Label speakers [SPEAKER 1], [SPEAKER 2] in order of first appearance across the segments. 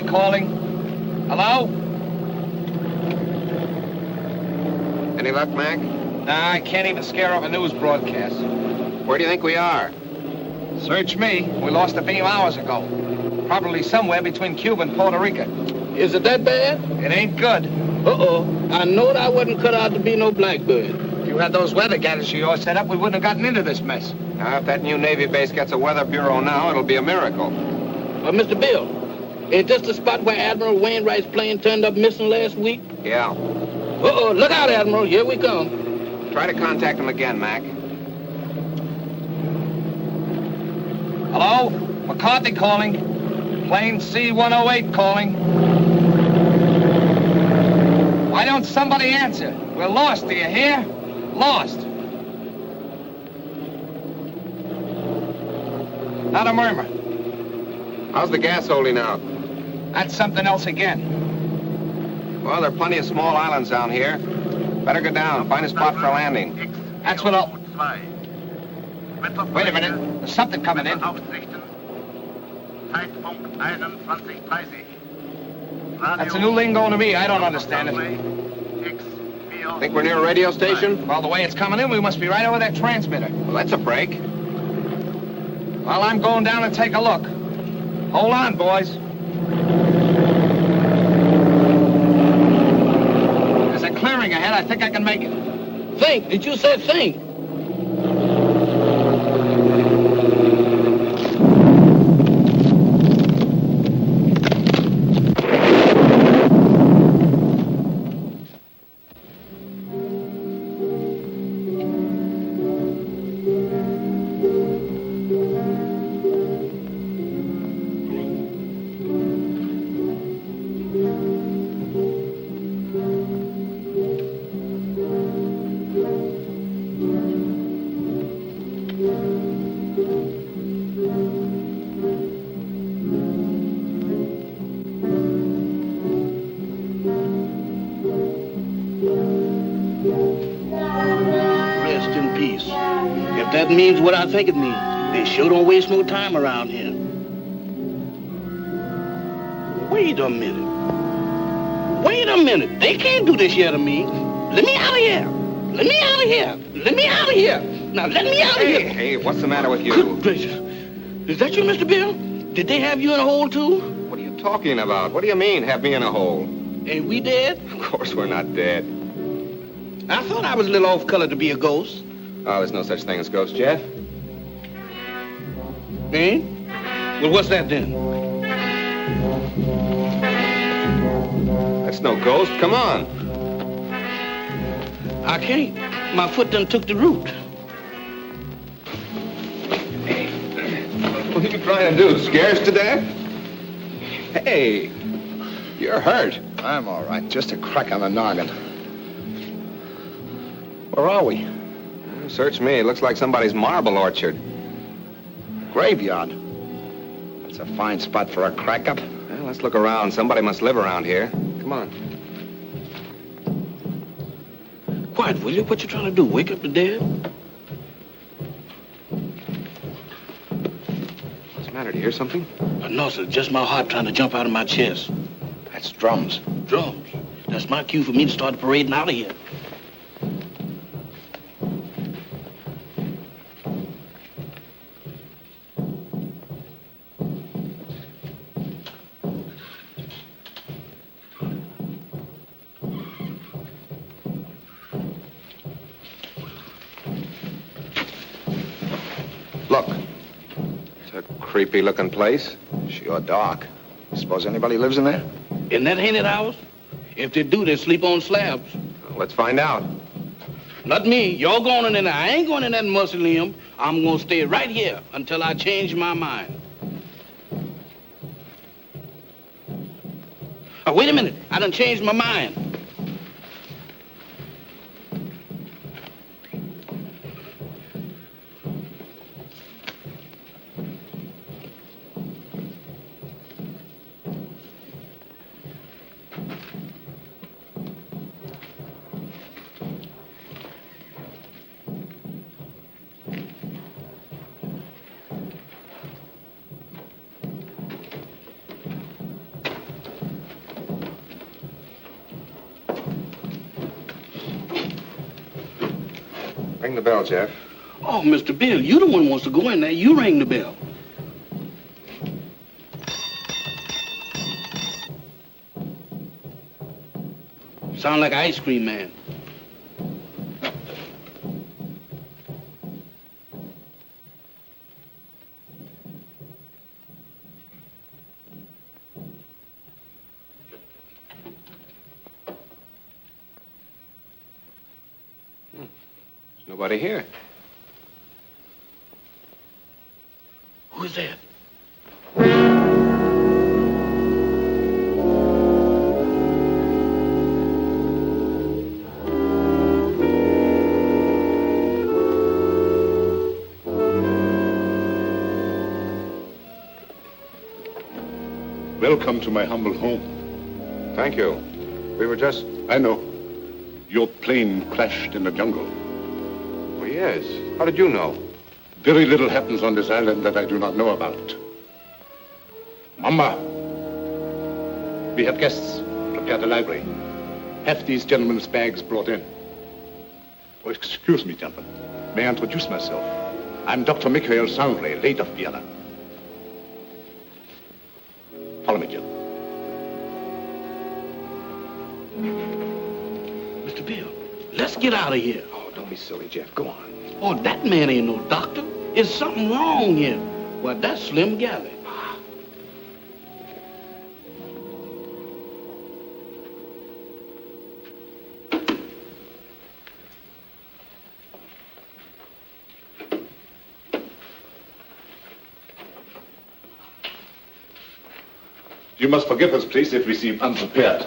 [SPEAKER 1] calling. Hello?
[SPEAKER 2] Any luck, Mac?
[SPEAKER 1] Nah, I can't even scare up a news broadcast.
[SPEAKER 2] Where do you think we are?
[SPEAKER 1] Search me. We lost a beam hours ago. Probably somewhere between Cuba and Puerto Rico.
[SPEAKER 3] Is it that bad?
[SPEAKER 1] It ain't good.
[SPEAKER 3] Uh-oh. I knowed I wasn't cut out to be no blackbird.
[SPEAKER 1] If you had those weather gadgets of yours set up, we wouldn't have gotten into this mess.
[SPEAKER 2] Now, if that new Navy base gets a weather bureau now, it'll be a miracle.
[SPEAKER 3] Mr. Bill, is this the spot where Admiral Wainwright's plane turned up missing last week?
[SPEAKER 2] Yeah.
[SPEAKER 3] Uh-oh. Look out, Admiral. Here we come.
[SPEAKER 2] Try to contact him again, Mac.
[SPEAKER 1] Hello? McCarthy calling. Plane C-108 calling. Why don't somebody answer? We're lost, do you hear? Lost. Not a murmur.
[SPEAKER 2] How's the gas holding out?
[SPEAKER 1] That's something else again.
[SPEAKER 2] Well, there are plenty of small islands down here. Better go down, find a spot for landing.
[SPEAKER 1] That's what I'll... Wait a minute. There's something coming in. That's a new lingo to me. I don't understand it.
[SPEAKER 2] Think we're near a radio station?
[SPEAKER 1] Well, the way it's coming in, we must be right over that transmitter.
[SPEAKER 2] Well, that's a break.
[SPEAKER 1] Well, I'm going down and take a look. Hold on, boys. There's a clearing ahead. I think I can make it.
[SPEAKER 3] Think. Did you say think? That means what I think it means. They sure don't waste no time around here. Wait a minute. Wait a minute. They can't do this here to me. Let me out of here. Let me out of here. Let me out of here. Now, let me out of here.
[SPEAKER 2] Hey, what's the matter with you?
[SPEAKER 3] Good gracious. Is that you, Mr. Bill? Did they have you in a hole, too?
[SPEAKER 2] What are you talking about? What do you mean, have me in a hole?
[SPEAKER 3] Ain't we dead?
[SPEAKER 2] Of course we're not dead.
[SPEAKER 3] I thought I was a little off-color to be a ghost.
[SPEAKER 2] Oh, there's no such thing as ghosts, Jeff.
[SPEAKER 3] Eh? Well, what's that then?
[SPEAKER 2] That's no ghost. Come on.
[SPEAKER 3] I can't. My foot done took the root.
[SPEAKER 2] What are you trying to do? Scare us to death? Hey, you're hurt.
[SPEAKER 4] I'm all right. Just a crack on the noggin.
[SPEAKER 2] Where are we? Search me. It looks like somebody's marble orchard.
[SPEAKER 4] Graveyard. That's a fine spot for a crack-up.
[SPEAKER 2] Well, let's look around. Somebody must live around here. Come on.
[SPEAKER 3] Quiet, will you? What you trying to do? Wake up the dead?
[SPEAKER 2] What's the matter? Do you hear something?
[SPEAKER 3] No, sir. Just my heart trying to jump out of my chest.
[SPEAKER 4] That's drums.
[SPEAKER 3] Drums? That's my cue for me to start parading out of here.
[SPEAKER 2] Look. It's a creepy-looking place.
[SPEAKER 4] Sure dark. Suppose anybody lives in there?
[SPEAKER 3] In that haunted house? If they do, they sleep on slabs.
[SPEAKER 2] Well, let's find out.
[SPEAKER 3] Not me. You're going in there. I ain't going in that mausoleum. I'm going to stay right here until I change my mind. Oh, wait a minute. I done changed my mind.
[SPEAKER 2] Ring the bell, Jeff.
[SPEAKER 3] Oh, Mr. Bill, you the one who wants to go in there. You ring the bell. Sound like an ice cream man.
[SPEAKER 2] Nobody here.
[SPEAKER 3] Who's that?
[SPEAKER 5] Welcome to my humble home.
[SPEAKER 2] Thank you. We were just...
[SPEAKER 5] I know. Your plane crashed in the jungle.
[SPEAKER 2] Oh, yes. How did you know?
[SPEAKER 5] Very little happens on this island that I do not know about. Mama, we have guests. Prepare the library. Have these gentlemen's bags brought in. Oh, excuse me, gentlemen. May I introduce myself? I'm Dr. Michael Sanre, late of Vienna. Follow me, Jim.
[SPEAKER 3] Mr. Bill, let's get out of here.
[SPEAKER 2] Oh, don't be silly, Jeff. Go on.
[SPEAKER 3] Oh, that man ain't no doctor. There's something wrong here. Well, that's Slim Galley.
[SPEAKER 5] You must forgive us, please, if we seem unprepared.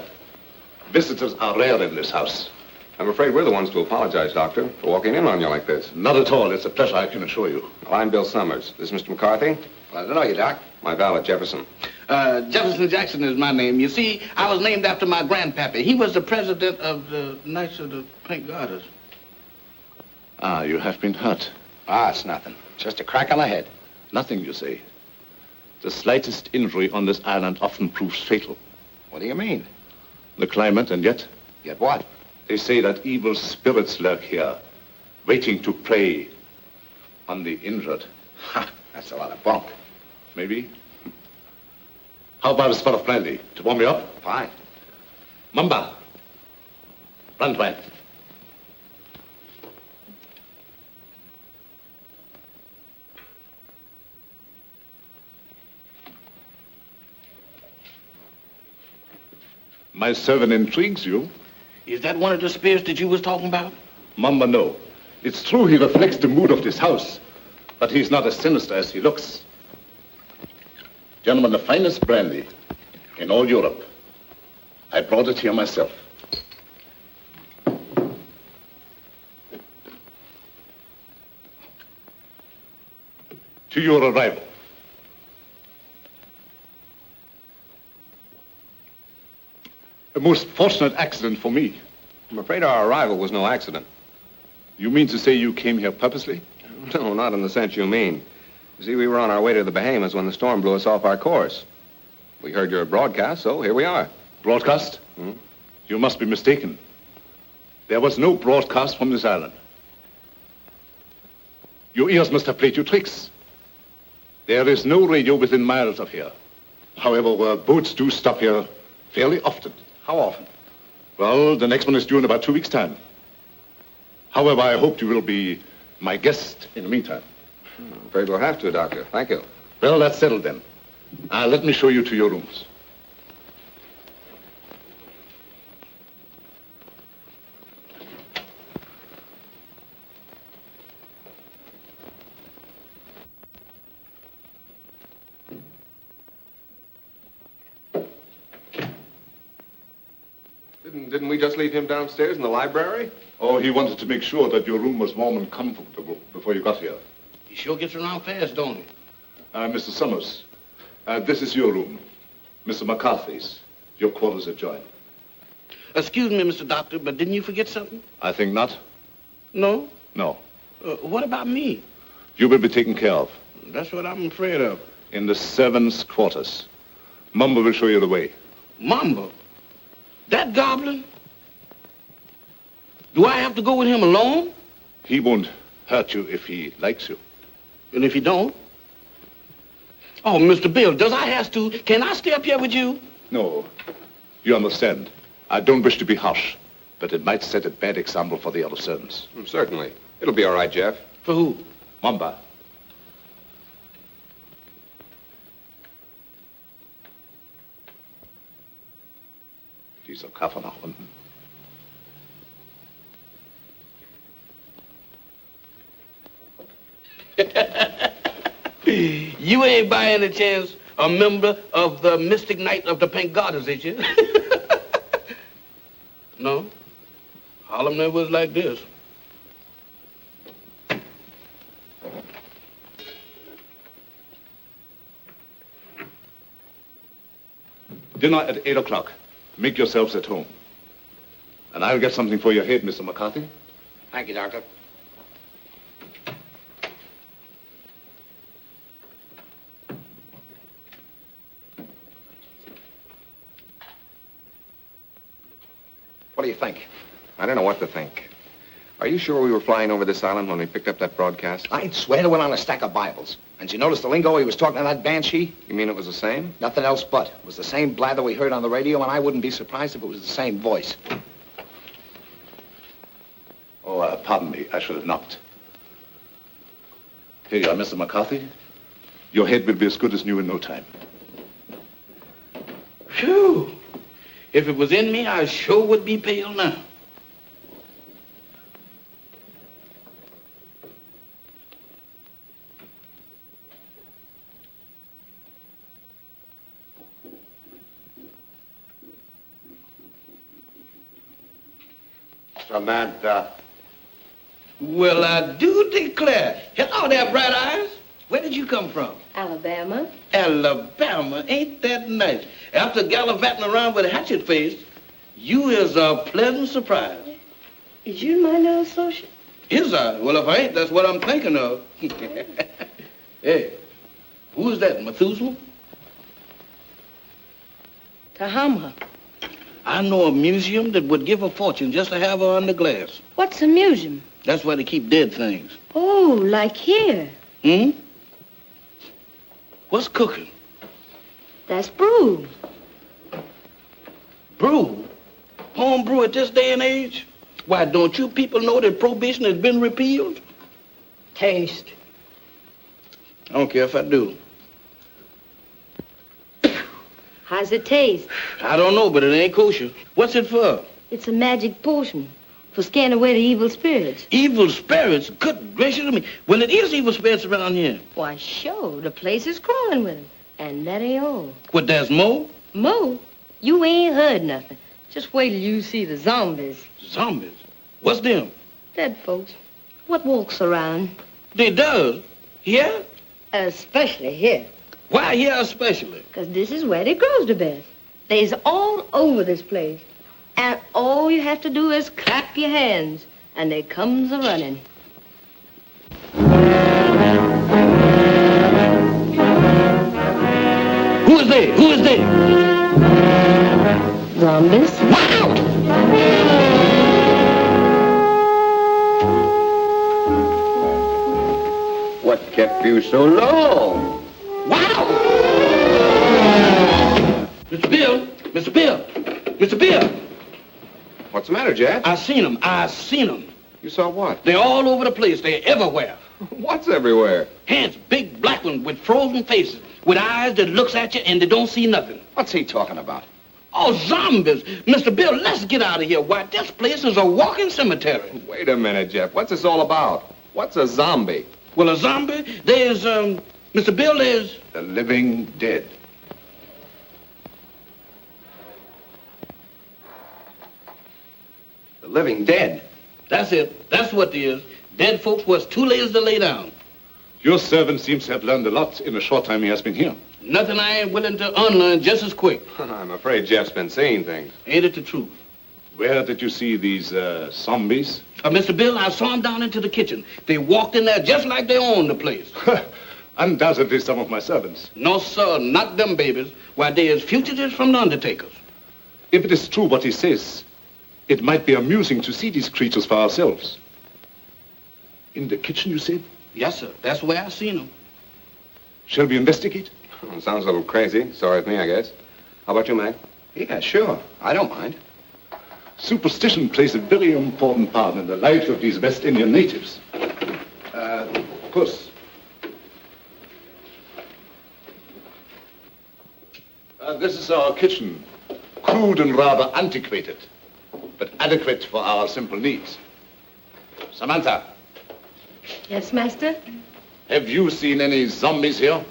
[SPEAKER 5] Visitors are rare in this house.
[SPEAKER 2] I'm afraid we're the ones to apologize, Doctor, for walking in on you like this.
[SPEAKER 5] Not at all. It's a pleasure, I can assure you.
[SPEAKER 2] Well, I'm Bill Summers. This is Mr. McCarthy.
[SPEAKER 4] Glad to know you, Doc.
[SPEAKER 2] My valet, Jefferson.
[SPEAKER 3] Jefferson Jackson is my name. You see, I was named after my grandpappy. He was the president of the Knights of the Pink Garters.
[SPEAKER 5] Ah, you have been hurt.
[SPEAKER 4] Ah, it's nothing. Just a crack on the head.
[SPEAKER 5] Nothing, you say. The slightest injury on this island often proves fatal.
[SPEAKER 4] What do you mean?
[SPEAKER 5] The climate, and yet,
[SPEAKER 4] Yet what?
[SPEAKER 5] they say that evil spirits lurk here, waiting to prey on the injured.
[SPEAKER 4] Ha! That's a lot of bunk.
[SPEAKER 5] Maybe. How about a spot of brandy to warm me up?
[SPEAKER 4] Fine.
[SPEAKER 5] Mamba, Brandwein. My servant intrigues you.
[SPEAKER 3] Is that one of the spirits that you was talking about?
[SPEAKER 5] Mamba, no. It's true he reflects the mood of this house, but he's not as sinister as he looks. Gentlemen, the finest brandy in all Europe. I brought it here myself. To your arrival. A most fortunate accident for me.
[SPEAKER 2] I'm afraid our arrival was no accident.
[SPEAKER 5] You mean to say you came here purposely?
[SPEAKER 2] No, not in the sense you mean. You see, we were on our way to the Bahamas when the storm blew us off our course. We heard your broadcast, so here we are.
[SPEAKER 5] Broadcast?
[SPEAKER 2] Hmm?
[SPEAKER 5] You must be mistaken. There was no broadcast from this island. Your ears must have played you tricks. There is no radio within miles of here. However, boats do stop here fairly often.
[SPEAKER 4] How often?
[SPEAKER 5] Well, the next one is due in about 2 weeks' time. However, I hope you will be my guest in the meantime.
[SPEAKER 2] I'm afraid we'll have to, Doctor. Thank you.
[SPEAKER 5] Well, that's settled then. Let me show you to your rooms.
[SPEAKER 2] Didn't we just leave him downstairs in the library?
[SPEAKER 5] Oh, he wanted to make sure that your room was warm and comfortable before you got here.
[SPEAKER 3] He sure gets around fast, don't he?
[SPEAKER 5] Mr. Summers, this is your room. Mr. McCarthy's. Your quarters adjoin.
[SPEAKER 3] Excuse me, Mr. Doctor, but didn't you forget something?
[SPEAKER 5] I think not.
[SPEAKER 3] No?
[SPEAKER 5] No.
[SPEAKER 3] What about me?
[SPEAKER 5] You will be taken care of.
[SPEAKER 3] That's what I'm afraid of.
[SPEAKER 5] In the servants' quarters. Mumbo will show you the way.
[SPEAKER 3] Mamba? That goblin? Do I have to go with him alone?
[SPEAKER 5] He won't hurt you if he likes you.
[SPEAKER 3] And if he don't? Oh, Mr. Bill, does I have to? Can I stay up here with you?
[SPEAKER 5] No. You understand. I don't wish to be harsh, but it might set a bad example for the other servants.
[SPEAKER 2] Certainly. It'll be all right, Jeff.
[SPEAKER 3] For who?
[SPEAKER 5] Mamba. Dieser Koffer nach unten.
[SPEAKER 3] You ain't by any chance a member of the Mystic Knight of the Pink Garters, is you? No? Harlem never was like this.
[SPEAKER 5] Dinner at 8 o'clock. Make yourselves at home. And I'll get something for your head, Mr. McCarthy.
[SPEAKER 1] Thank you, Doctor.
[SPEAKER 4] What do you think?
[SPEAKER 2] I don't know what to think. Are you sure we were flying over this island when we picked up that broadcast?
[SPEAKER 4] I'd swear to it on a stack of Bibles. And you notice the lingo he was talking to that banshee?
[SPEAKER 2] You mean it was the same?
[SPEAKER 4] Nothing else but. It was the same blather we heard on the radio, and I wouldn't be surprised if it was the same voice.
[SPEAKER 5] Oh, pardon me. I should have knocked. Here you are, Mr. McCarthy. Your head will be as good as new in no time.
[SPEAKER 3] Phew. If it was in me, I sure would be pale now.
[SPEAKER 4] Samantha.
[SPEAKER 3] Well, I do declare. Hello there, Bright Eyes. Where did you come from?
[SPEAKER 6] Alabama.
[SPEAKER 3] Alabama. Ain't that nice? After gallivanting around with a hatchet face, you is a pleasant surprise.
[SPEAKER 6] Is you my new associate?
[SPEAKER 3] Is I? Well, if I ain't, that's what I'm thinking of. Hey, who is that, Methuselah?
[SPEAKER 6] Tahama.
[SPEAKER 3] I know a museum that would give a fortune just to have her under glass.
[SPEAKER 6] What's a museum?
[SPEAKER 3] That's where they keep dead things.
[SPEAKER 6] Oh, like here.
[SPEAKER 3] Hmm? What's cooking?
[SPEAKER 6] That's brew.
[SPEAKER 3] Brew? Home brew at this day and age? Why, don't you people know that prohibition has been repealed?
[SPEAKER 6] Taste.
[SPEAKER 3] I don't care if I do.
[SPEAKER 6] How's it taste?
[SPEAKER 3] I don't know, but it ain't kosher. What's it for?
[SPEAKER 6] It's a magic potion for scaring away the evil spirits.
[SPEAKER 3] Evil spirits? Good gracious of me. Well, it is evil spirits around here.
[SPEAKER 6] Why, sure. The place is crawling with them. And that ain't all.
[SPEAKER 3] What, there's more?
[SPEAKER 6] Mo, you ain't heard nothing. Just wait till you see the zombies.
[SPEAKER 3] Zombies? What's them?
[SPEAKER 6] Dead folks. What walks around?
[SPEAKER 3] They does? Here?
[SPEAKER 6] Especially here.
[SPEAKER 3] Why here especially?
[SPEAKER 6] 'Cause this is where they grows the best. They's all over this place. And all you have to do is clap your hands, and they comes a-running.
[SPEAKER 3] Who is they? Who is they?
[SPEAKER 6] Zombies?
[SPEAKER 3] Wow!
[SPEAKER 2] What kept you so long?
[SPEAKER 3] Wow! Mr. Bill! Mr. Bill! Mr. Bill!
[SPEAKER 2] What's the matter, Jack?
[SPEAKER 3] I seen them. I seen them.
[SPEAKER 2] You saw what?
[SPEAKER 3] They're all over the place. They're everywhere.
[SPEAKER 2] What's everywhere?
[SPEAKER 3] Hands, big black ones with frozen faces, with eyes that looks at you and they don't see nothing.
[SPEAKER 4] What's he talking about?
[SPEAKER 3] Oh, zombies. Mr. Bill, let's get out of here. Why, this place is a walking cemetery.
[SPEAKER 2] Wait a minute, Jeff. What's this all about? What's a zombie?
[SPEAKER 3] Well, a zombie, there's, Mr. Bill, there's...
[SPEAKER 5] The living dead.
[SPEAKER 2] The living dead.
[SPEAKER 3] That's it. That's what it is. Dead folks was too lazy to lay down.
[SPEAKER 5] Your servant seems to have learned a lot in the short time he has been here.
[SPEAKER 3] Nothing I ain't willing to unlearn just as quick.
[SPEAKER 2] I'm afraid Jeff's been seeing things.
[SPEAKER 3] Ain't it the truth?
[SPEAKER 5] Where did you see these zombies?
[SPEAKER 3] Mr. Bill, I saw them down into the kitchen. They walked in there just like they owned the place.
[SPEAKER 5] Undoubtedly some of my servants.
[SPEAKER 3] No, sir, not them babies. Why, they is fugitives from the undertakers.
[SPEAKER 5] If it is true what he says, it might be amusing to see these creatures for ourselves. In the kitchen, you said?
[SPEAKER 3] Yes, sir. That's where I seen him.
[SPEAKER 5] Shall we investigate?
[SPEAKER 2] Well, sounds a little crazy. Sorry with me, I guess. How about you, Mac?
[SPEAKER 4] Yeah, sure. I don't mind.
[SPEAKER 5] Superstition plays a very important part in the lives of these West Indian natives. Puss. This is our kitchen. Crude and rather antiquated, but adequate for our simple needs. Samantha,
[SPEAKER 6] Yes, master?
[SPEAKER 5] have you seen any zombies here?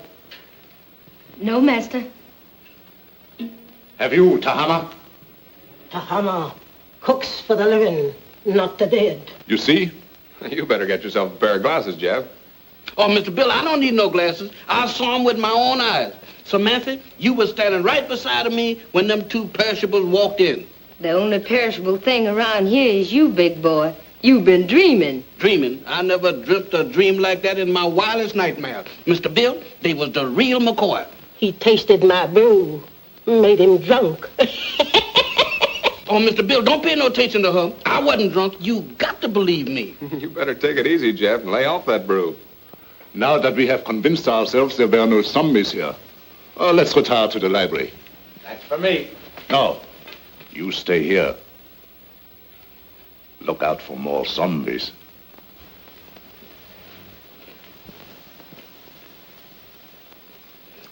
[SPEAKER 6] No, master.
[SPEAKER 5] Have you, Tahama?
[SPEAKER 7] Tahama cooks for the living, not the dead.
[SPEAKER 5] You see?
[SPEAKER 2] You better get yourself a pair of glasses, Jeff.
[SPEAKER 3] Oh, Mr. Bill, I don't need no glasses. I saw him with my own eyes. Samantha, you were standing right beside of me when them two perishables walked in.
[SPEAKER 6] The only perishable thing around here is you, big boy. You've been dreaming.
[SPEAKER 3] Dreaming? I never dreamt a dream like that in my wildest nightmare. Mr. Bill, they was the real McCoy.
[SPEAKER 7] He tasted my brew, made him drunk.
[SPEAKER 3] Oh, Mr. Bill, don't pay no attention to her. I wasn't drunk. You got to believe me.
[SPEAKER 2] You better take it easy, Jeff, and lay off that brew.
[SPEAKER 5] Now that we have convinced ourselves there were no zombies here, let's retire to the library.
[SPEAKER 1] That's for me.
[SPEAKER 5] No, you stay here. Look out for more zombies.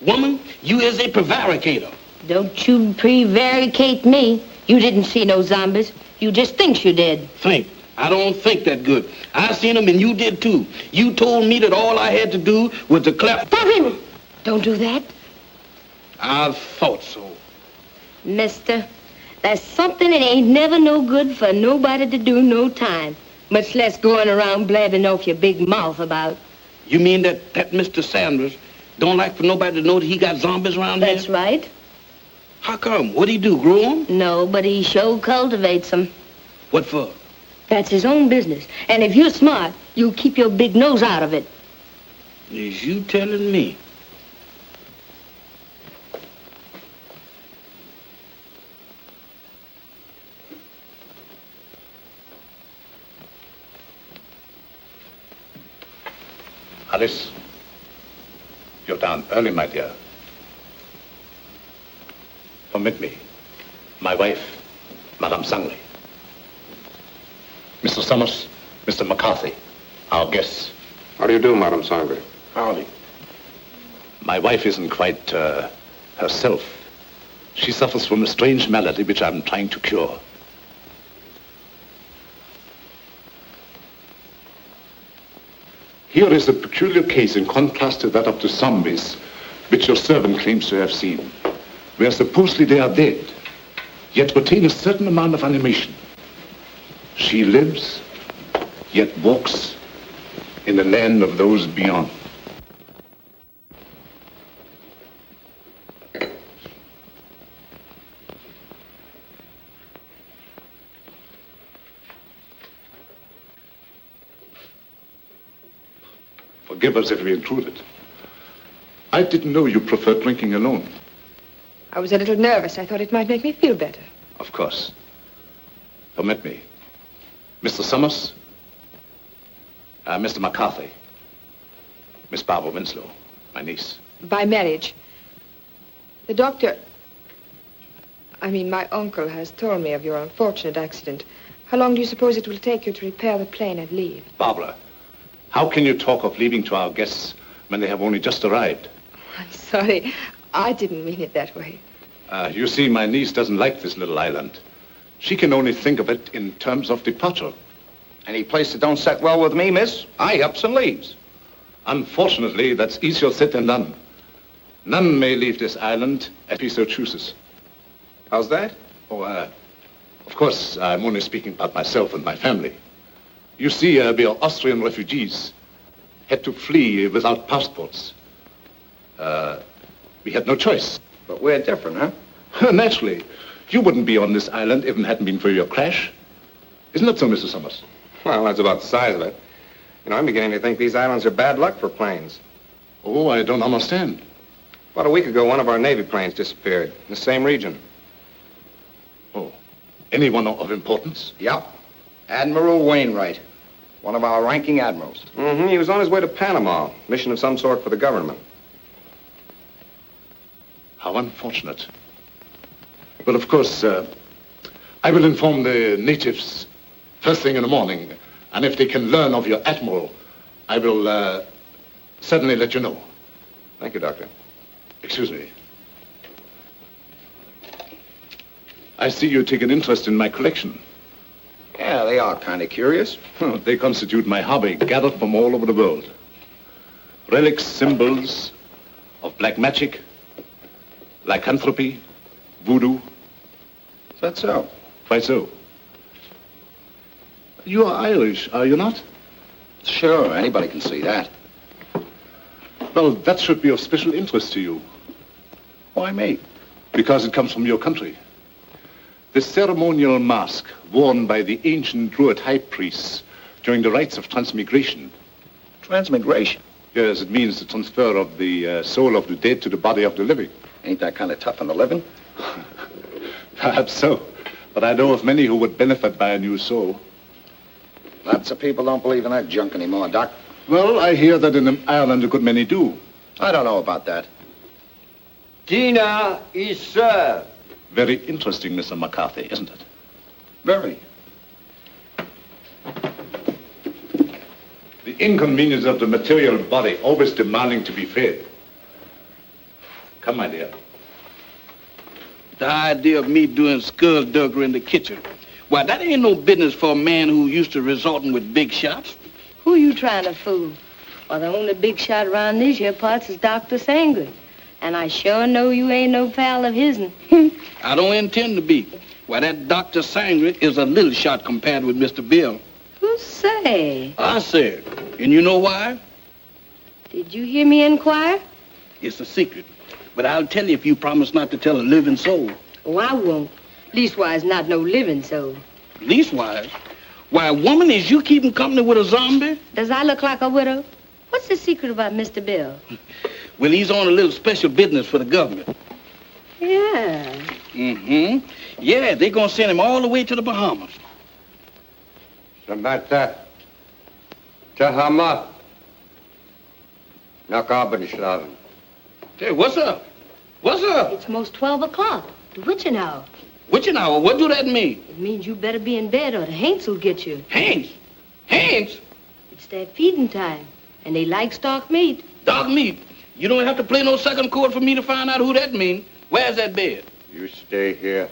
[SPEAKER 3] Woman, you is a prevaricator.
[SPEAKER 6] Don't you prevaricate me. You didn't see no zombies. You just thinks you did.
[SPEAKER 3] Think. I don't think that good. I seen them and you did too. You told me that all I had to do was to clap.
[SPEAKER 6] Stop him! Don't do that.
[SPEAKER 3] I thought so.
[SPEAKER 6] Mister, there's something that ain't never no good for nobody to do no time. Much less going around blabbing off your big mouth about.
[SPEAKER 3] You mean that Mr. Sanders don't like for nobody to know that he got zombies around here?
[SPEAKER 6] That's right.
[SPEAKER 3] How come? What'd he do, grow them?
[SPEAKER 6] No, but he sure cultivates them.
[SPEAKER 3] What for?
[SPEAKER 6] That's his own business. And if you're smart, you'll keep your big nose out of it.
[SPEAKER 3] Is you telling me?
[SPEAKER 5] Alice, you're down early, my dear. Permit me. My wife, Madame Sangley. Mr. Summers, Mr. McCarthy, our guests.
[SPEAKER 2] How do you do, Madame Sangley?
[SPEAKER 5] Howdy. My wife isn't quite herself. She suffers from a strange malady which I'm trying to cure. Here is a peculiar case in contrast to that of the zombies, which your servant claims to have seen, where supposedly they are dead, yet retain a certain amount of animation. She lives, yet walks in the land of those beyond. Forgive us if we intruded. I didn't know you preferred drinking alone.
[SPEAKER 8] I was a little nervous. I thought it might make me feel better.
[SPEAKER 5] Of course. Permit me. Mr. Summers, Mr. McCarthy, Miss Barbara Winslow, my niece.
[SPEAKER 8] By marriage. The doctor, my uncle has told me of your unfortunate accident. How long do you suppose it will take you to repair the plane and leave?
[SPEAKER 5] Barbara, how can you talk of leaving to our guests when they have only just arrived?
[SPEAKER 8] I'm sorry. I didn't mean it that way.
[SPEAKER 5] You see, my niece doesn't like this little island. She can only think of it in terms of departure.
[SPEAKER 4] Any place that don't set well with me, miss, I ups and leaves.
[SPEAKER 5] Unfortunately, that's easier said than done. None may leave this island if he so chooses.
[SPEAKER 2] How's that?
[SPEAKER 5] Oh, of course, I'm only speaking about myself and my family. You see, we are Austrian refugees, had to flee without passports. We had no choice.
[SPEAKER 4] But we're different, huh?
[SPEAKER 5] Naturally. You wouldn't be on this island if it hadn't been for your crash. Isn't that so, Mr. Summers?
[SPEAKER 2] Well, that's about the size of it. You know, I'm beginning to think these islands are bad luck for planes.
[SPEAKER 5] Oh, I don't understand.
[SPEAKER 2] About a week ago, one of our Navy planes disappeared in the same region.
[SPEAKER 5] Oh, anyone of importance?
[SPEAKER 4] Yep. Admiral Wainwright. One of our ranking admirals.
[SPEAKER 2] Mm-hmm. He was on his way to Panama. Mission of some sort for the government.
[SPEAKER 5] How unfortunate. Well, of course, I will inform the natives first thing in the morning. And if they can learn of your admiral, I will certainly let you know.
[SPEAKER 2] Thank you, Doctor.
[SPEAKER 5] Excuse me. I see you take an interest in my collection.
[SPEAKER 4] Yeah, they are kind of curious.
[SPEAKER 5] They constitute my hobby, gathered from all over the world. Relics, symbols of black magic, lycanthropy, voodoo.
[SPEAKER 4] Is that so?
[SPEAKER 5] Quite so. You are Irish, are you not?
[SPEAKER 4] Sure, anybody can see that.
[SPEAKER 5] Well, that should be of special interest to you.
[SPEAKER 4] Why me?
[SPEAKER 5] Because it comes from your country. The ceremonial mask worn by the ancient Druid high priests during the rites of transmigration.
[SPEAKER 4] Transmigration?
[SPEAKER 5] Yes, it means the transfer of the soul of the dead to the body of the living.
[SPEAKER 4] Ain't that kind of tough on the living?
[SPEAKER 5] Perhaps so. But I know of many who would benefit by a new soul.
[SPEAKER 4] Lots of people don't believe in that junk anymore, Doc.
[SPEAKER 5] Well, I hear that in Ireland a good many do.
[SPEAKER 4] I don't know about that.
[SPEAKER 9] Dinner is served.
[SPEAKER 5] Very interesting, Mr. McCarthy, isn't it?
[SPEAKER 4] Very.
[SPEAKER 5] The inconvenience of the material body always demanding to be fed. Come, my dear.
[SPEAKER 3] The idea of me doing skullduggery in the kitchen. Why, that ain't no business for a man who used to resorting with big shots.
[SPEAKER 6] Who you trying to fool? Well, the only big shot around these here parts is Dr. Sangre. And I sure know you ain't no pal of his'n.
[SPEAKER 3] I don't intend to be. Why, that Dr. Sangre is a little shot compared with Mr. Bill.
[SPEAKER 6] Who say?
[SPEAKER 3] I said. And you know why?
[SPEAKER 6] Did you hear me inquire?
[SPEAKER 3] It's a secret. But I'll tell you if you promise not to tell a living soul.
[SPEAKER 6] Oh, I won't. Leastwise, not no living soul.
[SPEAKER 3] Leastwise? Why, woman, is you keeping company with a zombie?
[SPEAKER 6] Does I look like a widow? What's the secret about Mr. Bill?
[SPEAKER 3] Well, he's on a little special business for the government.
[SPEAKER 6] Yeah.
[SPEAKER 3] Mm-hmm. Yeah, they're gonna send him all the way to the Bahamas.
[SPEAKER 9] Samantha. Tahama. Nakabanishlavin.
[SPEAKER 3] Hey, what's up? What's up?
[SPEAKER 6] It's most 12 o'clock. The witching hour.
[SPEAKER 3] Witching hour? What do that mean?
[SPEAKER 6] It means you better be in bed or the Haints will get you.
[SPEAKER 3] Haints? Haints?
[SPEAKER 6] It's their feeding time, and they like stock meat.
[SPEAKER 3] Dog meat? You don't have to play no second chord for me to find out who that means. Where's that bed?
[SPEAKER 9] You stay here.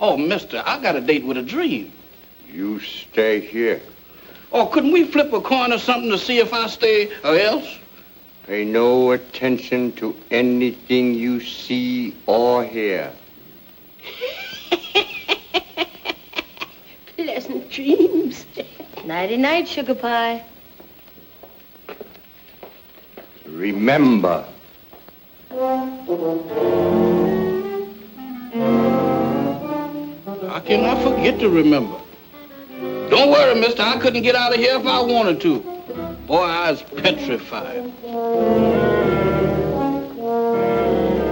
[SPEAKER 3] Oh, mister, I got a date with a dream.
[SPEAKER 9] You stay here.
[SPEAKER 3] Oh, couldn't we flip a coin or something to see if I stay or else?
[SPEAKER 9] Pay no attention to anything you see or hear.
[SPEAKER 6] Pleasant dreams. Nighty-night, sugar pie.
[SPEAKER 9] Remember.
[SPEAKER 3] How can I forget to remember? Don't worry, mister. I couldn't get out of here if I wanted to. Boy, I was petrified.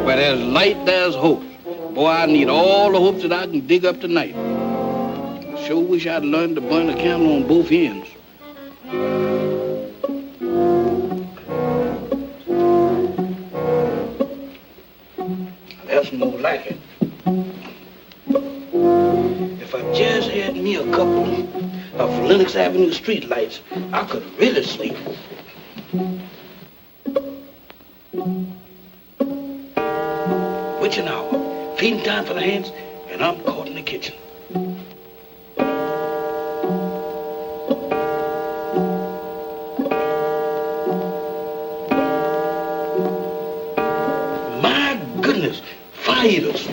[SPEAKER 3] Where there's light, there's hope. Boy, I need all the hopes that I can dig up tonight. I sure wish I'd learned to burn a candle on both ends. That's more like it. If I just had me a couple of Lenox Avenue streetlights, I could really sleep. Witching hour, feeding time for the hands, and I'm caught in the kitchen. My goodness, fire eaters.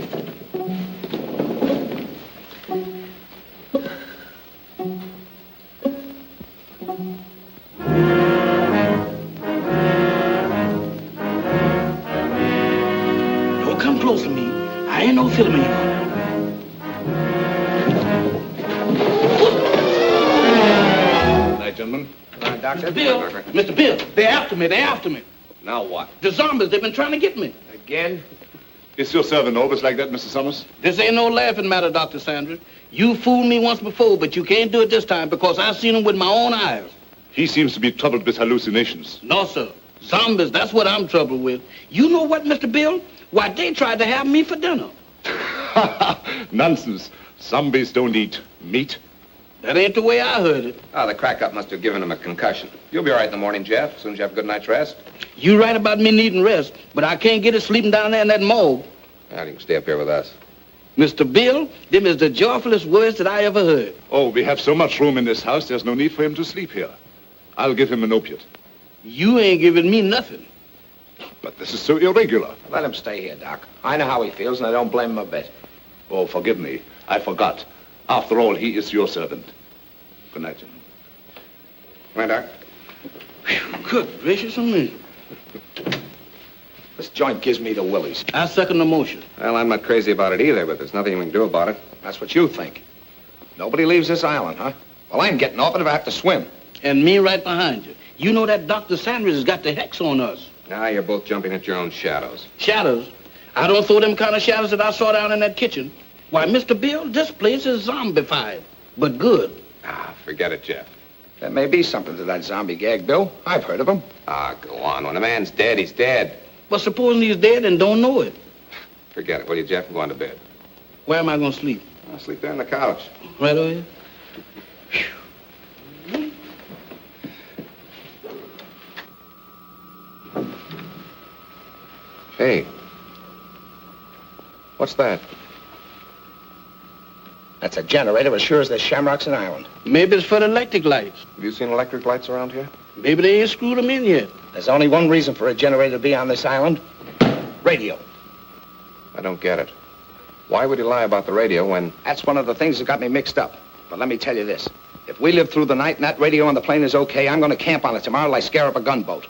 [SPEAKER 3] Don't come close to me. I ain't no film anymore.
[SPEAKER 5] Night, gentlemen.
[SPEAKER 2] Doctor.
[SPEAKER 3] Bill, Mr. Bill, they're after me, they're after me.
[SPEAKER 2] Now what?
[SPEAKER 3] The zombies, they've been trying to get me.
[SPEAKER 9] Again?
[SPEAKER 5] Is your servant always like that, Mr. Summers?
[SPEAKER 3] This ain't no laughing matter, Dr. Sanders. You fooled me once before, but you can't do it this time because I've seen him with my own eyes.
[SPEAKER 5] He seems to be troubled with hallucinations.
[SPEAKER 3] No, sir. Zombies, that's what I'm troubled with. You know what, Mr. Bill? Why, they tried to have me for dinner.
[SPEAKER 5] Nonsense. Zombies don't eat meat.
[SPEAKER 3] That ain't the way I heard it.
[SPEAKER 2] Oh, the crack-up must have given him a concussion. You'll be all right in the morning, Jeff, as soon as you have a good night's rest.
[SPEAKER 3] You right about me needing rest, but I can't get it sleeping down there in that morgue.
[SPEAKER 2] Now, you can stay up here with us.
[SPEAKER 3] Mr. Bill, them is the joyfulest words that I ever heard.
[SPEAKER 5] Oh, we have so much room in this house, there's no need for him to sleep here. I'll give him an opiate.
[SPEAKER 3] You ain't giving me nothing.
[SPEAKER 5] But this is so irregular.
[SPEAKER 4] Let him stay here, Doc. I know how he feels, and I don't blame him a bit.
[SPEAKER 5] Oh, forgive me. I forgot. After all, he is your servant. Good night, gentlemen.
[SPEAKER 2] Come on, Doc.
[SPEAKER 3] Good gracious of me.
[SPEAKER 4] This joint gives me the willies.
[SPEAKER 3] I second the motion.
[SPEAKER 2] Well, I'm not crazy about it either, but there's nothing we can do about it.
[SPEAKER 4] That's what you think. Nobody leaves this island, huh? Well, I ain't getting off it if I have to swim.
[SPEAKER 3] And me right behind you. You know that Dr. Sanders has got the hex on us.
[SPEAKER 2] Now you're both jumping at your own shadows.
[SPEAKER 3] Shadows? I don't throw them kind of shadows that I saw down in that kitchen. Why, Mr. Bill, this place is zombified, but good.
[SPEAKER 2] Ah, forget it, Jeff.
[SPEAKER 4] There may be something to that zombie gag, Bill. I've heard of them.
[SPEAKER 2] Ah, go on. When a man's dead, he's dead.
[SPEAKER 3] But supposing he's dead and don't know it,
[SPEAKER 2] Forget it, will you, Jeff? Go on to bed.
[SPEAKER 3] where am I going to sleep?
[SPEAKER 2] I'll sleep there on the couch.
[SPEAKER 3] Right over here?
[SPEAKER 2] Hey. What's that?
[SPEAKER 4] That's a generator as sure as there's shamrocks in Ireland.
[SPEAKER 3] Maybe it's for the electric lights.
[SPEAKER 2] Have you seen electric lights around here?
[SPEAKER 3] Maybe they ain't screwed them in yet.
[SPEAKER 4] There's only one reason for a generator to be on this island. Radio.
[SPEAKER 2] I don't get it. Why would he lie about the radio when...
[SPEAKER 4] That's one of the things that got me mixed up. But let me tell you this. If we live through the night and that radio on the plane is okay, I'm going to camp on it tomorrow like scare up a gunboat.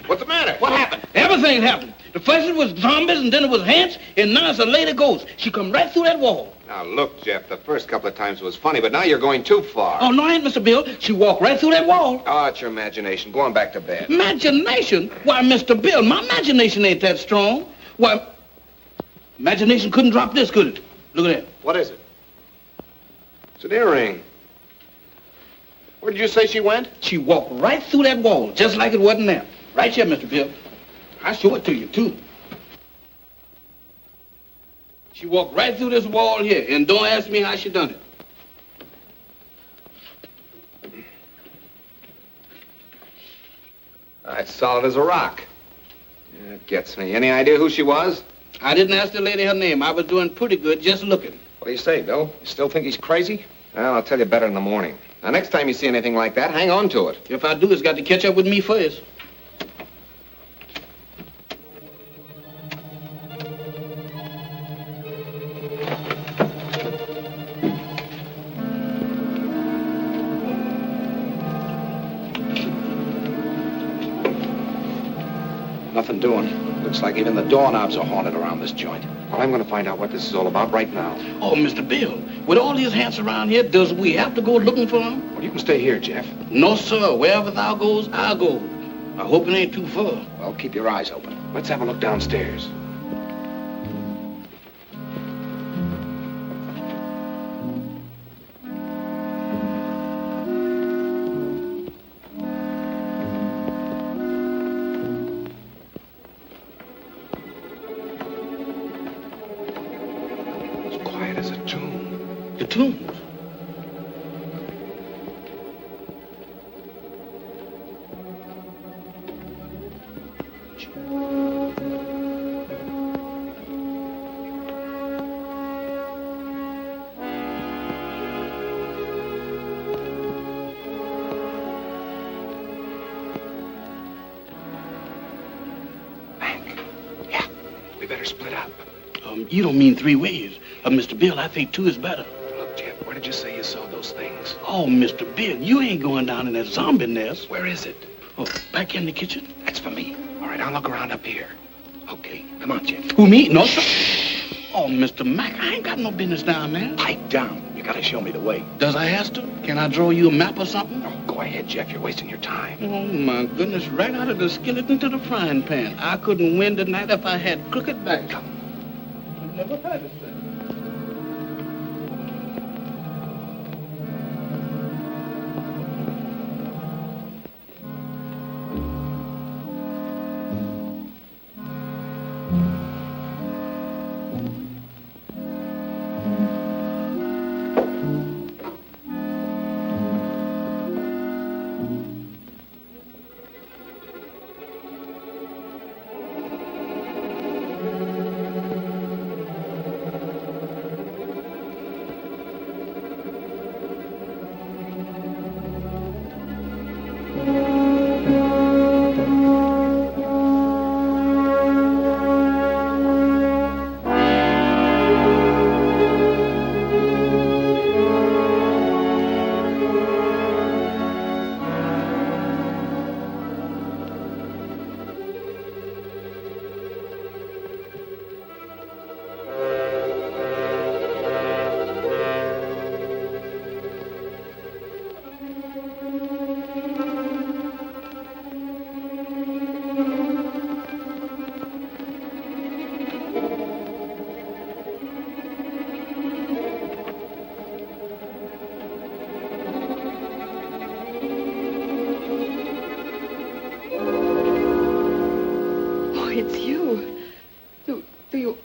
[SPEAKER 2] What's the matter?
[SPEAKER 3] What happened? Everything happened. The first it was zombies, and then it was ants, and now it's a lady ghost. She come right through that wall.
[SPEAKER 2] Now, look, Jeff, the first couple of times was funny, but now you're going too far.
[SPEAKER 3] Oh, no, I ain't, Mr. Bill. She walked right through that wall.
[SPEAKER 2] Oh, it's your imagination. Go on back to bed.
[SPEAKER 3] Imagination? Why, Mr. Bill, my imagination ain't that strong. Why, imagination couldn't drop this, could it? Look at that.
[SPEAKER 2] What is it? It's an earring. Where did you say she went?
[SPEAKER 3] She walked right through that wall, just like it wasn't there. Right here, Mr. Bill. I'll show it to you, too. She walked right through this wall here, and don't ask me how she done it.
[SPEAKER 2] It's solid as a rock. Yeah, it gets me. Any idea who she was?
[SPEAKER 3] I didn't ask the lady her name. I was doing pretty good just looking.
[SPEAKER 4] What do you say, Bill? You still think he's crazy?
[SPEAKER 2] Well, I'll tell you better in the morning. Now, next time you see anything like that, hang on to it.
[SPEAKER 3] If I do, it's got to catch up with me first.
[SPEAKER 4] Nothing doing. Looks like even the doorknobs are haunted around this joint.
[SPEAKER 2] Well, I'm going to find out what this is all about right now.
[SPEAKER 3] Oh, Mr. Bill, with all these ants around here, does we have to go looking for them?
[SPEAKER 4] Well, you can stay here, Jeff.
[SPEAKER 3] No, sir. Wherever thou goes, I'll go. I hope it ain't too far.
[SPEAKER 4] Well, keep your eyes open.
[SPEAKER 2] Let's have a look downstairs.
[SPEAKER 3] platoons.
[SPEAKER 4] We better split up.
[SPEAKER 3] You don't mean 3 ways. Mr. Bill, I think 2 is better.
[SPEAKER 4] Look, Jeff, where did you say you saw those things?
[SPEAKER 3] Oh, Mr. Bill, you ain't going down in that zombie nest.
[SPEAKER 4] Where is it?
[SPEAKER 3] Oh, back in the kitchen?
[SPEAKER 4] That's for me. All right, I'll look around up here. Okay, come on, Jeff.
[SPEAKER 3] Who, me? No, sir. Oh, Mr. Mac, I ain't got no business down there.
[SPEAKER 4] Pipe down. You gotta show me the way.
[SPEAKER 3] Does I have to? Can I draw you a map or something?
[SPEAKER 4] Oh, go ahead, Jeff. You're wasting your time.
[SPEAKER 3] Oh, my goodness. Right out of the skillet into the frying pan. I couldn't win tonight if I had crooked back.
[SPEAKER 4] Come.
[SPEAKER 3] I never had it, sir.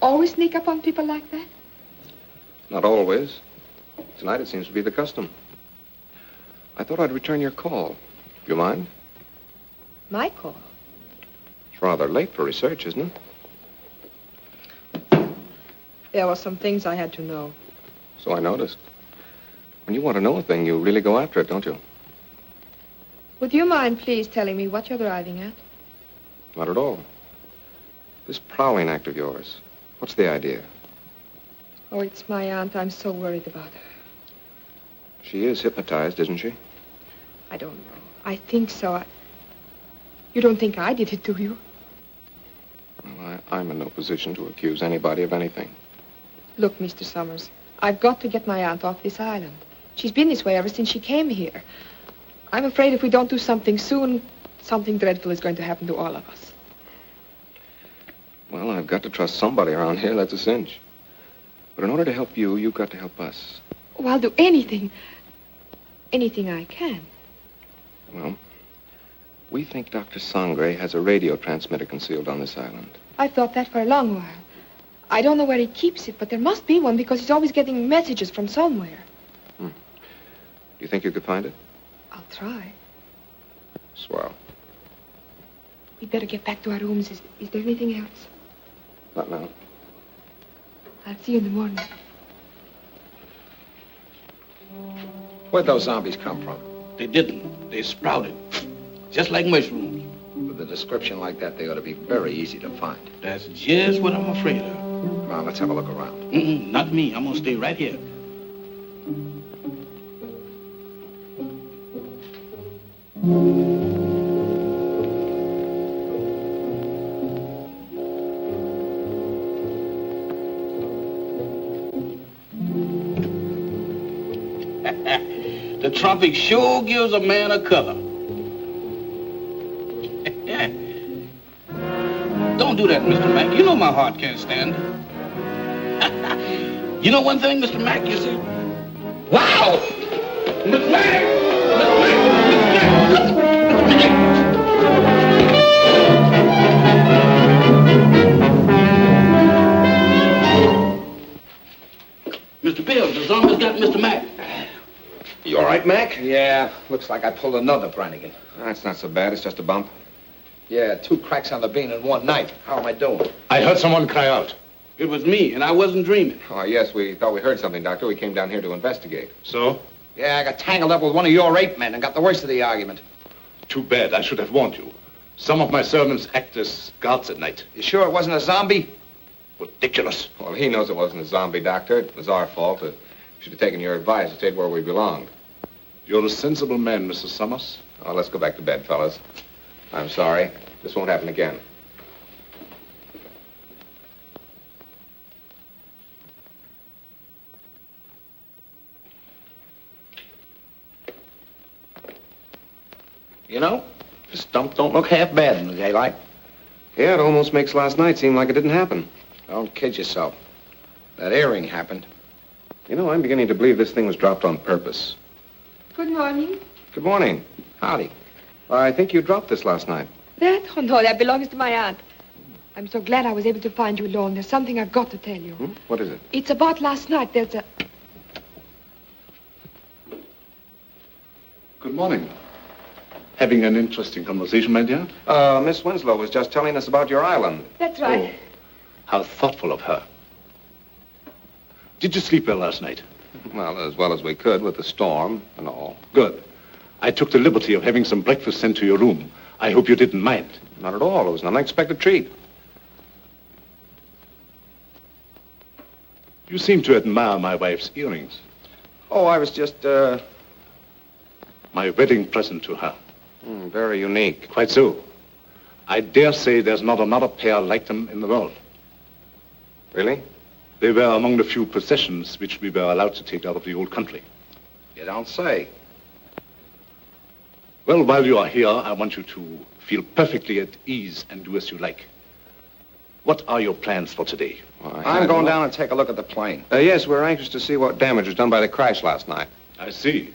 [SPEAKER 8] Always sneak up on people like that?
[SPEAKER 2] Not always. Tonight it seems to be the custom. I thought I'd return your call. Do you mind?
[SPEAKER 8] My call?
[SPEAKER 2] It's rather late for research, isn't it?
[SPEAKER 8] There were some things I had to know.
[SPEAKER 2] So I noticed. When you want to know a thing, you really go after it, don't you?
[SPEAKER 8] Would you mind, please, telling me what you're driving at?
[SPEAKER 2] Not at all. This prowling act of yours, what's the idea?
[SPEAKER 8] Oh, it's my aunt. I'm so worried about her.
[SPEAKER 2] She is hypnotized, isn't she?
[SPEAKER 8] I don't know. I think so. You don't think I did it, do you?
[SPEAKER 2] Well, I'm in no position to accuse anybody of anything.
[SPEAKER 8] Look, Mr. Summers, I've got to get my aunt off this island. She's been this way ever since she came here. I'm afraid if we don't do something soon, something dreadful is going to happen to all of us.
[SPEAKER 2] Well, I've got to trust somebody around here, that's a cinch. But in order to help you, you've got to help us.
[SPEAKER 8] Oh, I'll do anything. Anything I can.
[SPEAKER 2] Well, we think Dr. Sangre has a radio transmitter concealed on this island.
[SPEAKER 8] I've thought that for a long while. I don't know where he keeps it, but there must be one because he's always getting messages from somewhere.
[SPEAKER 2] Do you think you could find it?
[SPEAKER 8] I'll try.
[SPEAKER 2] Swell.
[SPEAKER 8] We'd better get back to our rooms. Is there anything else?
[SPEAKER 2] Not now.
[SPEAKER 8] I'll see you in the morning.
[SPEAKER 4] Where'd those zombies come from?
[SPEAKER 3] They didn't. They sprouted. Just like mushrooms.
[SPEAKER 4] With a description like that, they ought to be very easy to find.
[SPEAKER 3] That's just what I'm afraid of.
[SPEAKER 4] Come on, let's have a look around.
[SPEAKER 3] Not me. I'm gonna stay right here. The tropic sure gives a man a color. Don't do that, Mr. Mack. You know my heart can't stand it. You know one thing, Mr. Mack, you see? Wow! Mr. Mack! Mr. Mack! Mr. Bill, the zombies got Mr. Mack.
[SPEAKER 2] You all right, Mac?
[SPEAKER 4] Yeah, looks like I pulled another Brannigan.
[SPEAKER 2] That's not so bad. It's just a bump.
[SPEAKER 4] Yeah, 2 cracks on the bean in one night. How am I doing?
[SPEAKER 5] I heard someone cry out.
[SPEAKER 3] It was me, and I wasn't dreaming.
[SPEAKER 2] Oh, yes, we thought we heard something, Doctor. We came down here to investigate.
[SPEAKER 5] So?
[SPEAKER 4] Yeah, I got tangled up with one of your 8 men and got the worst of the argument.
[SPEAKER 5] Too bad. I should have warned you. Some of my servants act as guards at night.
[SPEAKER 4] You sure it wasn't a zombie?
[SPEAKER 5] Ridiculous.
[SPEAKER 2] Well, he knows it wasn't a zombie, Doctor. It was our fault. We should have taken your advice and stayed where we belonged.
[SPEAKER 5] You're a sensible man, Mr. Summers.
[SPEAKER 2] Oh, let's go back to bed, fellas. I'm sorry. This won't happen again.
[SPEAKER 4] You know, the stump don't look half bad in the daylight.
[SPEAKER 2] Yeah, it almost makes last night seem like it didn't happen.
[SPEAKER 4] Don't kid yourself. That earring happened.
[SPEAKER 2] You know, I'm beginning to believe this thing was dropped on purpose.
[SPEAKER 8] Good morning.
[SPEAKER 2] Good morning.
[SPEAKER 4] Howdy.
[SPEAKER 2] I think you dropped this last night.
[SPEAKER 8] That? Oh, no, that belongs to my aunt. I'm so glad I was able to find you alone. There's something I've got to tell you.
[SPEAKER 2] What is it?
[SPEAKER 8] It's about last night. There's a...
[SPEAKER 5] Good morning. Having an interesting conversation, my dear?
[SPEAKER 2] Miss Winslow was just telling us about your island.
[SPEAKER 8] That's right.
[SPEAKER 5] Oh, how thoughtful of her. Did you sleep well last night?
[SPEAKER 2] Well as we could with the storm and all.
[SPEAKER 5] Good. I took the liberty of having some breakfast sent to your room. I hope you didn't mind.
[SPEAKER 2] Not at all. It was an unexpected treat.
[SPEAKER 5] You seem to admire my wife's earrings.
[SPEAKER 4] Oh, I was just,
[SPEAKER 5] My wedding present to her.
[SPEAKER 2] Very unique.
[SPEAKER 5] Quite so. I dare say there's not another pair like them in the world.
[SPEAKER 2] Really?
[SPEAKER 5] They were among the few possessions which we were allowed to take out of the old country.
[SPEAKER 4] you don't say.
[SPEAKER 5] Well, while you are here, I want you to feel perfectly at ease and do as you like. What are your plans for today?
[SPEAKER 4] I'm going down and take a look at the plane.
[SPEAKER 2] Yes, we're anxious to see what damage was done by the crash last night.
[SPEAKER 5] I see.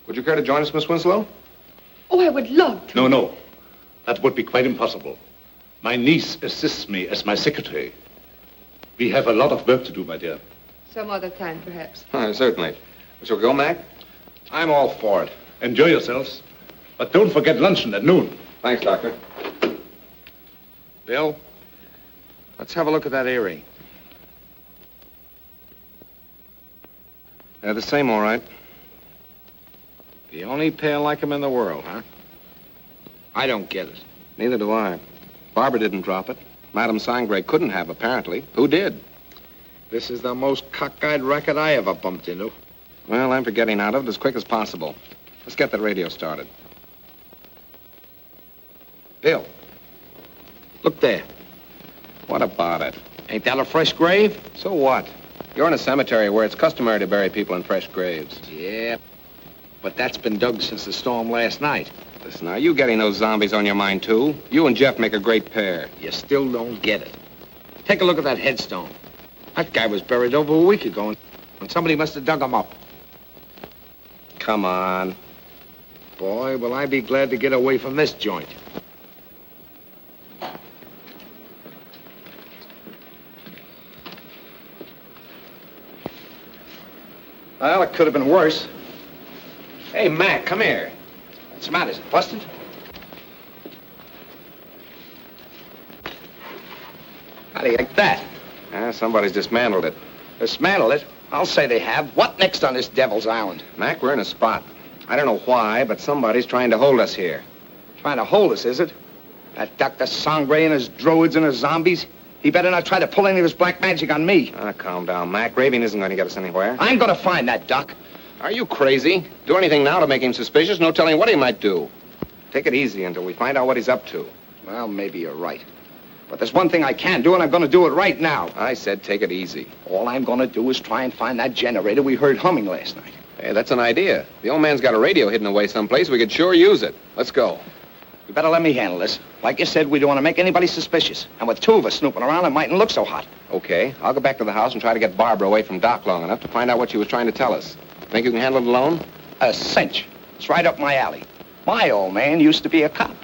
[SPEAKER 2] Would you care to join us, Miss Winslow?
[SPEAKER 8] Oh, I would love to.
[SPEAKER 5] No. That would be quite impossible. My niece assists me as my secretary. We have a lot of work to do, my dear.
[SPEAKER 8] Some other time, perhaps.
[SPEAKER 2] Certainly. Shall we go, Mac?
[SPEAKER 4] I'm all for it.
[SPEAKER 5] Enjoy yourselves. But don't forget luncheon at noon.
[SPEAKER 2] Thanks, Doctor.
[SPEAKER 4] Bill, let's have a look at that earring.
[SPEAKER 2] The same, all right.
[SPEAKER 4] The only pair like him in the world, huh? I don't get it.
[SPEAKER 2] Neither do I. Barbara didn't drop it. Madame Sangre couldn't have, apparently. Who did?
[SPEAKER 4] This is the most cockeyed racket I ever bumped into.
[SPEAKER 2] Well, I'm for getting out of it as quick as possible. Let's get the radio started.
[SPEAKER 4] Bill, look there.
[SPEAKER 2] What about it?
[SPEAKER 4] Ain't that a fresh grave?
[SPEAKER 2] So what? You're in a cemetery where it's customary to bury people in fresh graves.
[SPEAKER 4] Yeah, but that's been dug since the storm last night.
[SPEAKER 2] Listen, are you getting those zombies on your mind, too? You and Jeff make a great pair.
[SPEAKER 4] You still don't get it. Take a look at that headstone. That guy was buried over a week ago, and somebody must have dug him up.
[SPEAKER 2] Come on.
[SPEAKER 4] Boy, will I be glad to get away from this joint. Well, it could have been worse. Hey, Mac, come here. What's the matter? Is it busted? How do you like that?
[SPEAKER 2] Somebody's dismantled it.
[SPEAKER 4] Dismantle it? I'll say they have. What next on this devil's island?
[SPEAKER 2] Mac, we're in a spot. I don't know why, but somebody's trying to hold us here.
[SPEAKER 4] Trying to hold us, is it? That Dr. Sangre and his droids and his zombies? He better not try to pull any of his black magic on me.
[SPEAKER 2] Calm down, Mac. Raving isn't going to get us anywhere.
[SPEAKER 4] I'm going to find that Doc.
[SPEAKER 2] Are you crazy? Do anything now to make him suspicious? No telling what he might do. Take it easy until we find out what he's up to.
[SPEAKER 4] Well, maybe you're right. But there's one thing I can do, and I'm going to do it right now.
[SPEAKER 2] I said take it easy.
[SPEAKER 4] All I'm going to do is try and find that generator we heard humming last night.
[SPEAKER 2] Hey, that's an idea. The old man's got a radio hidden away someplace. We could sure use it. Let's go.
[SPEAKER 4] You better let me handle this. Like you said, we don't want to make anybody suspicious. And with 2 of us snooping around, it mightn't look so hot.
[SPEAKER 2] Okay. I'll go back to the house and try to get Barbara away from Doc long enough to find out what she was trying to tell us. Think you can handle it alone?
[SPEAKER 4] A cinch. It's right up my alley. My old man used to be a cop.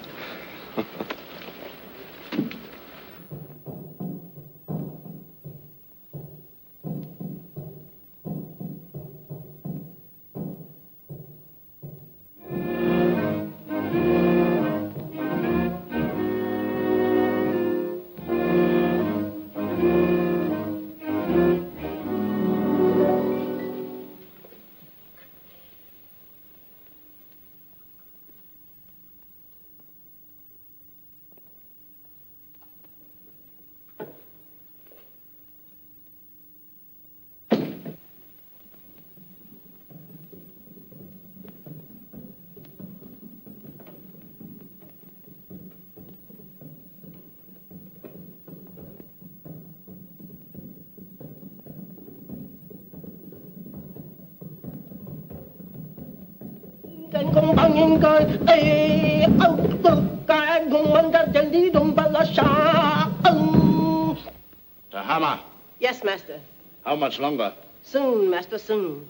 [SPEAKER 5] Tahama,
[SPEAKER 7] Yes, master.
[SPEAKER 5] how much longer?
[SPEAKER 7] Soon, master, soon.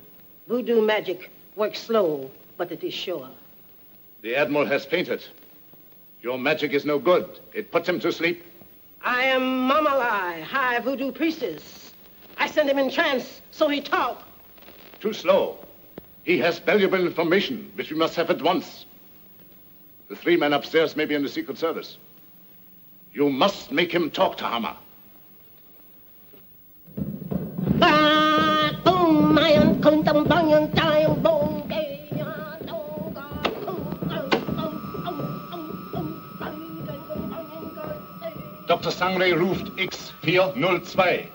[SPEAKER 7] Voodoo magic works slow, but it is sure.
[SPEAKER 5] The Admiral has fainted. Your magic is no good. It puts him to sleep.
[SPEAKER 7] I am Mamalai, high voodoo priestess. I sent him in trance, so he talk.
[SPEAKER 5] Too slow. He has valuable information, which we must have at once. The 3 men upstairs may be in the Secret Service. You must make him talk, Tahama. Dr. Sangre ruft X402.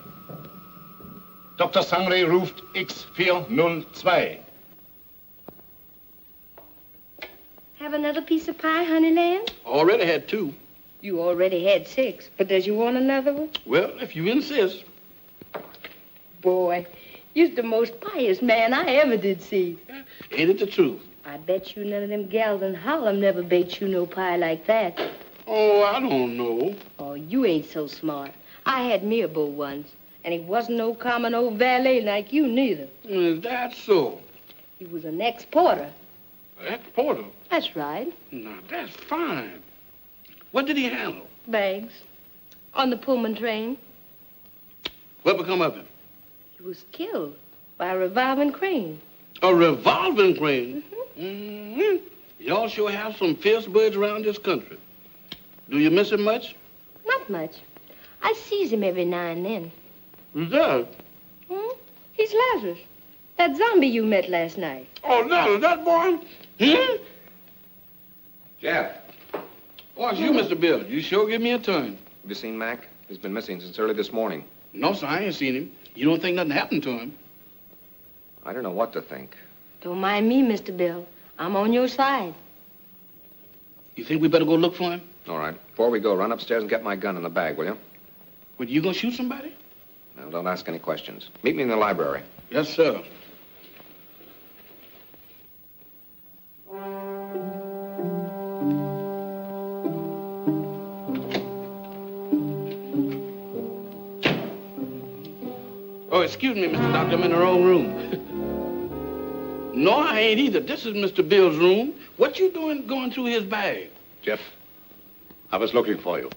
[SPEAKER 5] Dr. Sangre ruft X402.
[SPEAKER 6] Have another piece of pie, honey lamb?
[SPEAKER 3] Already had 2.
[SPEAKER 6] You already had 6, but does you want another one?
[SPEAKER 3] Well, if you insist.
[SPEAKER 6] Boy, you're the most pious man I ever did see.
[SPEAKER 3] Ain't it the truth?
[SPEAKER 6] I bet you none of them gals in Harlem never baked you no pie like that.
[SPEAKER 3] Oh, I don't know.
[SPEAKER 6] Oh, you ain't so smart. I had me a beau once, and he wasn't no common old valet like you neither.
[SPEAKER 3] Is that so?
[SPEAKER 6] He was an ex-porter.
[SPEAKER 3] Ex-porter?
[SPEAKER 6] That's right.
[SPEAKER 3] Now, that's fine. What did he handle?
[SPEAKER 6] Bags. On the Pullman train.
[SPEAKER 3] What become of him?
[SPEAKER 6] He was killed by a revolving crane.
[SPEAKER 3] A revolving crane? Mm-hmm. Y'all sure have some fierce birds around this country. Do you miss him much?
[SPEAKER 6] Not much. I sees him every now and then.
[SPEAKER 3] Who's that?
[SPEAKER 6] He's Lazarus. That zombie you met last night.
[SPEAKER 3] Oh, Lazarus, that boy?
[SPEAKER 2] Jeff,
[SPEAKER 3] Oh, it's you, Mr. Bill. You sure give me a turn.
[SPEAKER 2] have you seen Mac? He's been missing since early this morning.
[SPEAKER 3] No, sir, I ain't seen him. You don't think nothing happened to him?
[SPEAKER 2] I don't know what to think.
[SPEAKER 6] Don't mind me, Mr. Bill. I'm on your side.
[SPEAKER 3] You think we better go look for him?
[SPEAKER 2] All right. Before we go, run upstairs and get my gun in the bag, will you?
[SPEAKER 3] Well, you gonna shoot somebody?
[SPEAKER 2] Now, don't ask any questions. Meet me in the library.
[SPEAKER 3] Yes, sir. Oh, excuse me, Mr. Doctor, I'm in the wrong room. No, I ain't either. This is Mr. Bill's room. What you doing going through his bag?
[SPEAKER 5] Jeff, I was looking for you.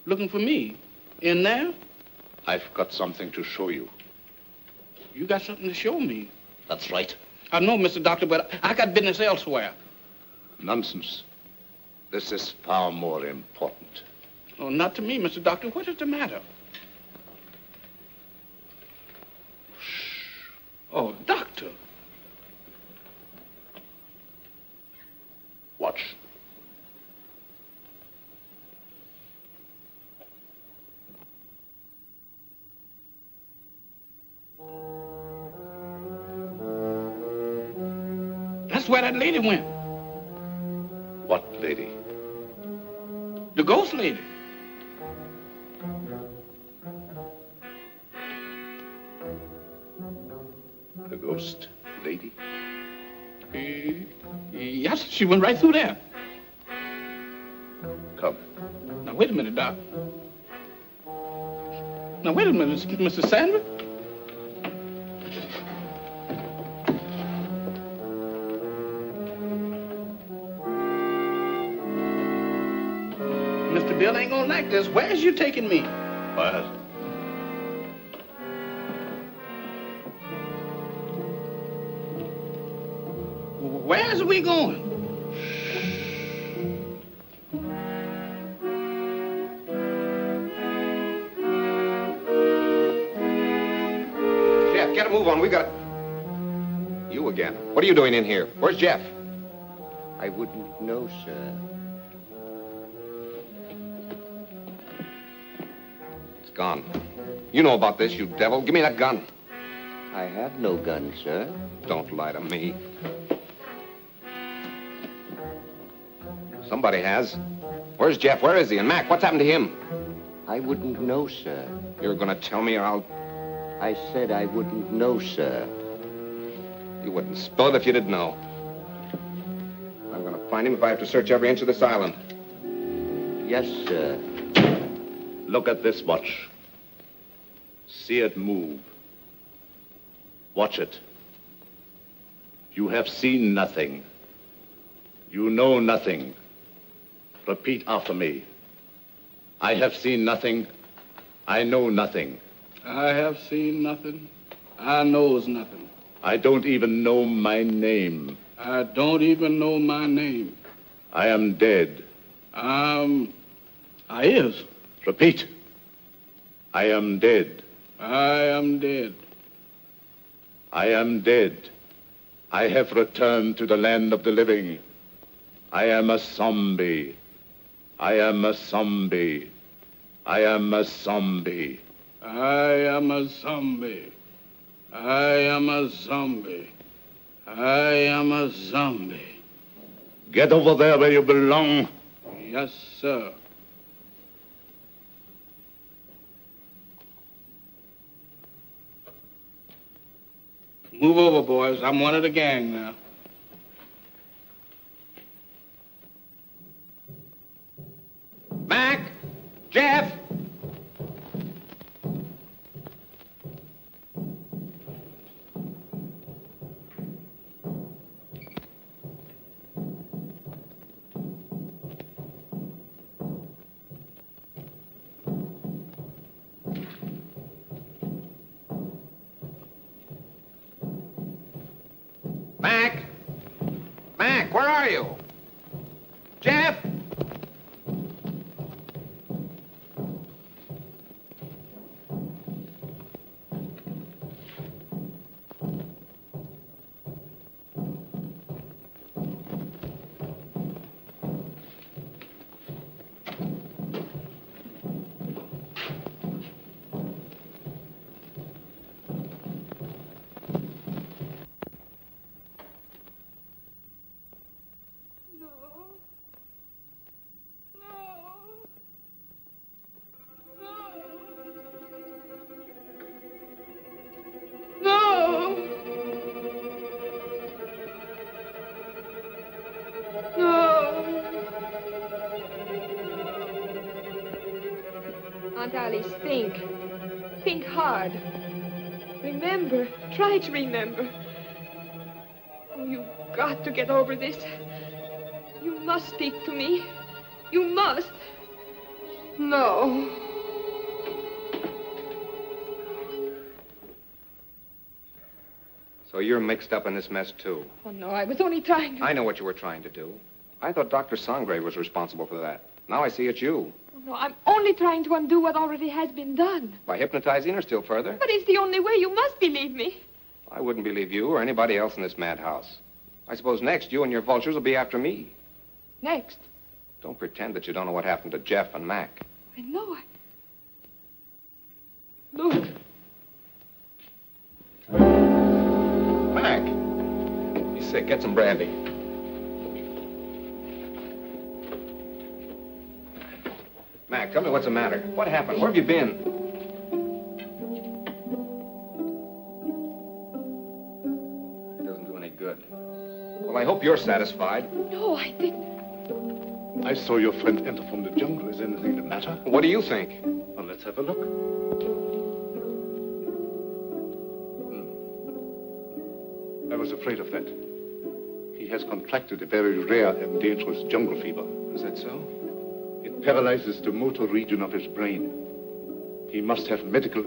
[SPEAKER 3] Looking for me? In there?
[SPEAKER 5] I've got something to show you.
[SPEAKER 3] You got something to show me.
[SPEAKER 5] That's right.
[SPEAKER 3] I know, Mr. Doctor, but I got business elsewhere.
[SPEAKER 5] Nonsense. This is far more important.
[SPEAKER 3] Oh, not to me, Mr. Doctor. What is the matter? Oh, Doctor.
[SPEAKER 5] Watch.
[SPEAKER 3] That's where that lady went.
[SPEAKER 5] What lady?
[SPEAKER 3] The ghost lady.
[SPEAKER 5] The ghost lady?
[SPEAKER 3] Yes, she went right through there.
[SPEAKER 5] Come.
[SPEAKER 3] Now, wait a minute, Doc. Now, wait a minute, Mr. Sandra. Mr. Bill ain't gonna like this. Where's you taking me?
[SPEAKER 5] What?
[SPEAKER 3] Where's we going?
[SPEAKER 2] Jeff, get a move on. We got... You again. What are you doing in here? Where's Jeff?
[SPEAKER 9] I wouldn't know, sir.
[SPEAKER 2] It's gone. You know about this, you devil. Give me that gun.
[SPEAKER 9] I have no gun, sir.
[SPEAKER 2] Don't lie to me. Somebody has. Where's Jeff? Where is he? And Mac, what's happened to him?
[SPEAKER 9] I wouldn't know, sir.
[SPEAKER 2] You're gonna tell me or I'll...
[SPEAKER 9] I said I wouldn't know, sir.
[SPEAKER 2] You wouldn't spill it if you didn't know.
[SPEAKER 9] I
[SPEAKER 2] find him if I have to search every inch of this island.
[SPEAKER 9] Yes, sir.
[SPEAKER 5] Look at this watch. See it move. Watch it. You have seen nothing. You know nothing. Repeat after me. I have seen nothing. I know nothing.
[SPEAKER 3] I have seen nothing. I knows nothing.
[SPEAKER 5] I don't even know my name.
[SPEAKER 3] I don't even know my name.
[SPEAKER 5] I am dead.
[SPEAKER 3] I is.
[SPEAKER 5] Repeat. I am dead.
[SPEAKER 3] I am dead.
[SPEAKER 5] I am dead. I have returned to the land of the living. I am a zombie. I am a zombie. I am a zombie.
[SPEAKER 3] I am a zombie. I am a zombie. I am a zombie.
[SPEAKER 5] Get over there where you belong.
[SPEAKER 3] Yes, sir. Move over, boys. I'm one of the gang now.
[SPEAKER 1] Mac! Jeff! Mac! Mac, where are you? Jeff!
[SPEAKER 8] Aunt Alice, think. Think hard. Remember. Try to remember. Oh, you've got to get over this. You must speak to me. You must. No.
[SPEAKER 2] So you're mixed up in this mess, too.
[SPEAKER 8] Oh, no, I was only trying to...
[SPEAKER 2] I know what you were trying to do. I thought Dr. Sangre was responsible for that. Now I see it's you.
[SPEAKER 8] Oh, no, I'm only trying to undo what already has been done.
[SPEAKER 2] By hypnotizing her still further?
[SPEAKER 8] But it's the only way. You must believe me.
[SPEAKER 2] I wouldn't believe you or anybody else in this madhouse. I suppose next you and your vultures will be after me.
[SPEAKER 8] Next.
[SPEAKER 2] Don't pretend that you don't know what happened to Jeff and Mac.
[SPEAKER 8] I know. Look.
[SPEAKER 2] Mac! He's sick. Get some brandy. Mac, tell me what's the matter. What happened? Where have you been? It doesn't do any good. Well, I hope you're satisfied.
[SPEAKER 8] No, I didn't.
[SPEAKER 5] I saw your friend enter from the jungle. Is anything the matter?
[SPEAKER 2] What do you think?
[SPEAKER 5] Well, let's have a look. I was afraid of that. He has contracted a very rare and dangerous jungle fever.
[SPEAKER 2] Is that so?
[SPEAKER 5] It paralyzes the motor region of his brain. He must have medical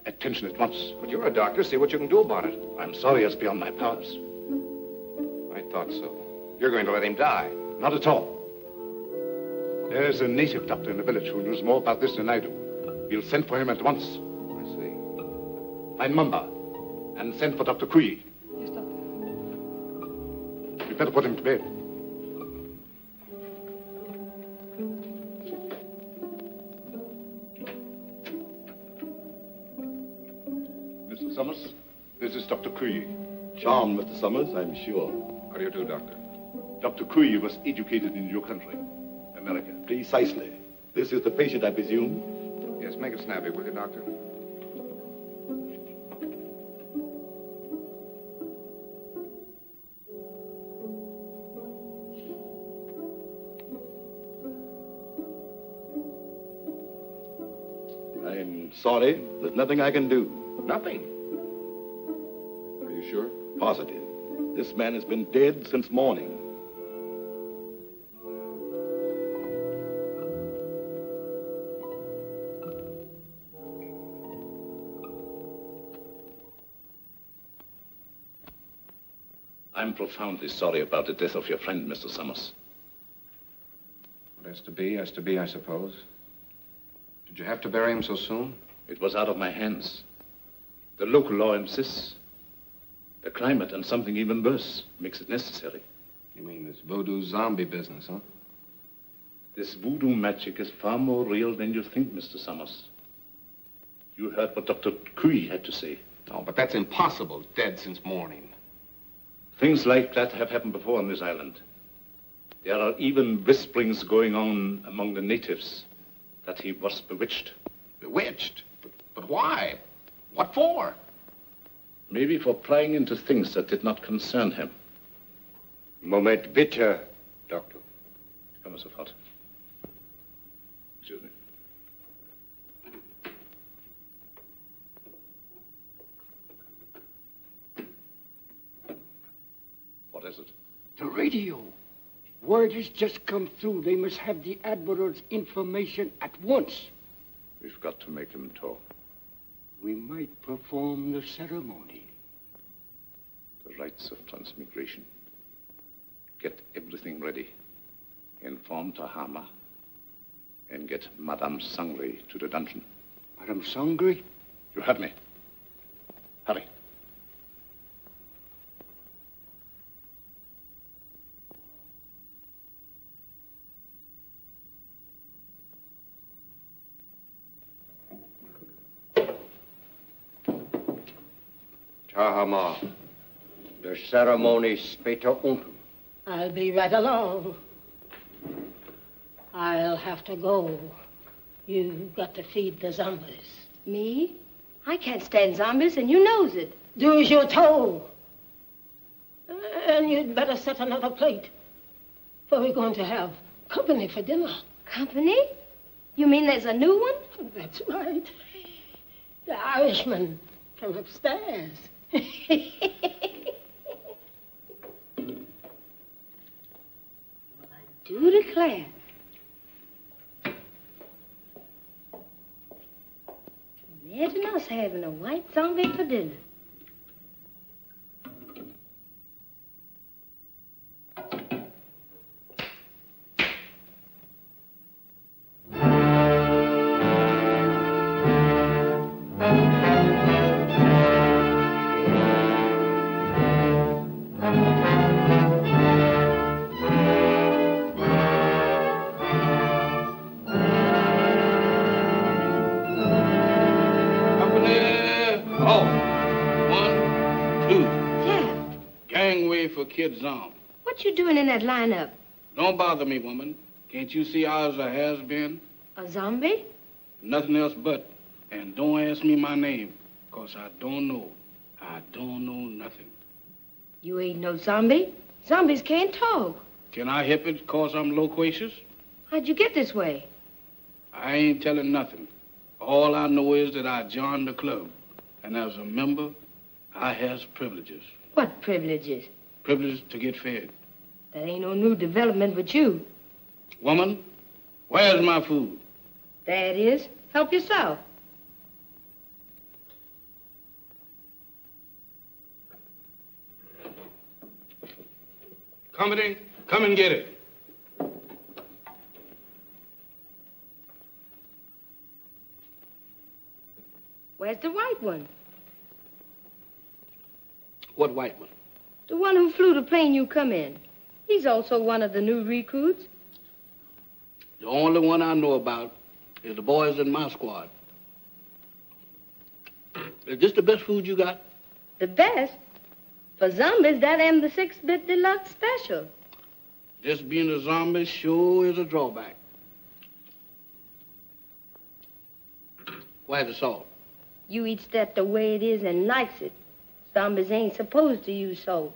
[SPEAKER 5] attention at once.
[SPEAKER 2] But you're a doctor. See what you can do about it.
[SPEAKER 5] I'm sorry, it's beyond my powers.
[SPEAKER 2] I thought so. You're going to let him die.
[SPEAKER 5] Not at all. There's a native doctor in the village who knows more about this than I do. We'll send for him at once.
[SPEAKER 2] I see.
[SPEAKER 5] Find Mamba and send for Dr. Kui.
[SPEAKER 8] Yes, doctor.
[SPEAKER 5] You'd better put him to bed. Mr. Summers, this is Dr. Kui.
[SPEAKER 10] Charmed, Mr. Summers, I'm sure.
[SPEAKER 2] How do you do, Doctor?
[SPEAKER 5] Dr. Kui was educated in your country, America.
[SPEAKER 10] Precisely. This is the patient, I presume?
[SPEAKER 2] Yes, make it snappy, will you, Doctor?
[SPEAKER 10] I'm sorry. There's nothing I can do.
[SPEAKER 2] Nothing. Are you sure?
[SPEAKER 10] Positive. This man has been dead since morning. I'm profoundly sorry about the death of your friend, Mr. Summers.
[SPEAKER 2] What has to be, I suppose. Did you have to bury him so soon?
[SPEAKER 10] It was out of my hands. The local law insists. The climate and something even worse makes it necessary.
[SPEAKER 2] You mean this voodoo zombie business, huh?
[SPEAKER 10] This voodoo magic is far more real than you think, Mr. Summers. You heard what Dr. Cui had to say.
[SPEAKER 2] No, but that's impossible. Dead since morning.
[SPEAKER 10] Things like that have happened before on this island. There are even whisperings going on among the natives that he was bewitched.
[SPEAKER 2] Bewitched? But why? What for?
[SPEAKER 10] Maybe for prying into things that did not concern him.
[SPEAKER 9] Moment bitte, Doctor.
[SPEAKER 10] Come sofort. Excuse me. What is it?
[SPEAKER 11] The radio. Word has just come through. They must have the Admiral's information at once.
[SPEAKER 10] We've got to make him talk.
[SPEAKER 11] We might perform the ceremony.
[SPEAKER 10] The rites of transmigration. Get everything ready. Inform Tahama. And get Madame Sangre to the dungeon.
[SPEAKER 11] Madame Sangre?
[SPEAKER 10] You heard me. Hurry.
[SPEAKER 9] Tahama, the ceremony später unten.
[SPEAKER 7] I'll be right along. I'll have to go. You've got to feed the zombies.
[SPEAKER 6] Me? I can't stand zombies, and you knows it.
[SPEAKER 7] Do as you're told. And you'd better set another plate. For we're going to have company for dinner.
[SPEAKER 6] Company? You mean there's a new one?
[SPEAKER 7] That's right. The Irishman from upstairs.
[SPEAKER 6] Well, I do declare. Imagine us having a white zombie for dinner.
[SPEAKER 3] Kid Zom.
[SPEAKER 6] What you doing in that lineup?
[SPEAKER 3] Don't bother me, woman. Can't you see I was a has-been?
[SPEAKER 6] A zombie?
[SPEAKER 3] Nothing else but. And don't ask me my name, 'cause I don't know. I don't know nothing.
[SPEAKER 6] You ain't no zombie. Zombies can't talk.
[SPEAKER 3] Can I help it 'cause I'm loquacious?
[SPEAKER 6] How'd you get this way?
[SPEAKER 3] I ain't telling nothing. All I know is that I joined the club. And as a member, I has privileges.
[SPEAKER 6] What privileges?
[SPEAKER 3] Privilege to get fed.
[SPEAKER 6] That ain't no new development with you.
[SPEAKER 3] Woman, where's my food?
[SPEAKER 6] There it is. Help yourself.
[SPEAKER 3] Company, come and get it.
[SPEAKER 6] Where's the white one?
[SPEAKER 3] What white one?
[SPEAKER 6] The one who flew the plane you come in. He's also one of the new recruits.
[SPEAKER 3] The only one I know about is the boys in my squad. Is this the best food you got?
[SPEAKER 6] The best? For zombies, that am the 6-bit deluxe special.
[SPEAKER 3] This being a zombie sure is a drawback. Where's the salt?
[SPEAKER 6] You eats that the way it is and likes it. Zombies ain't supposed to use salt.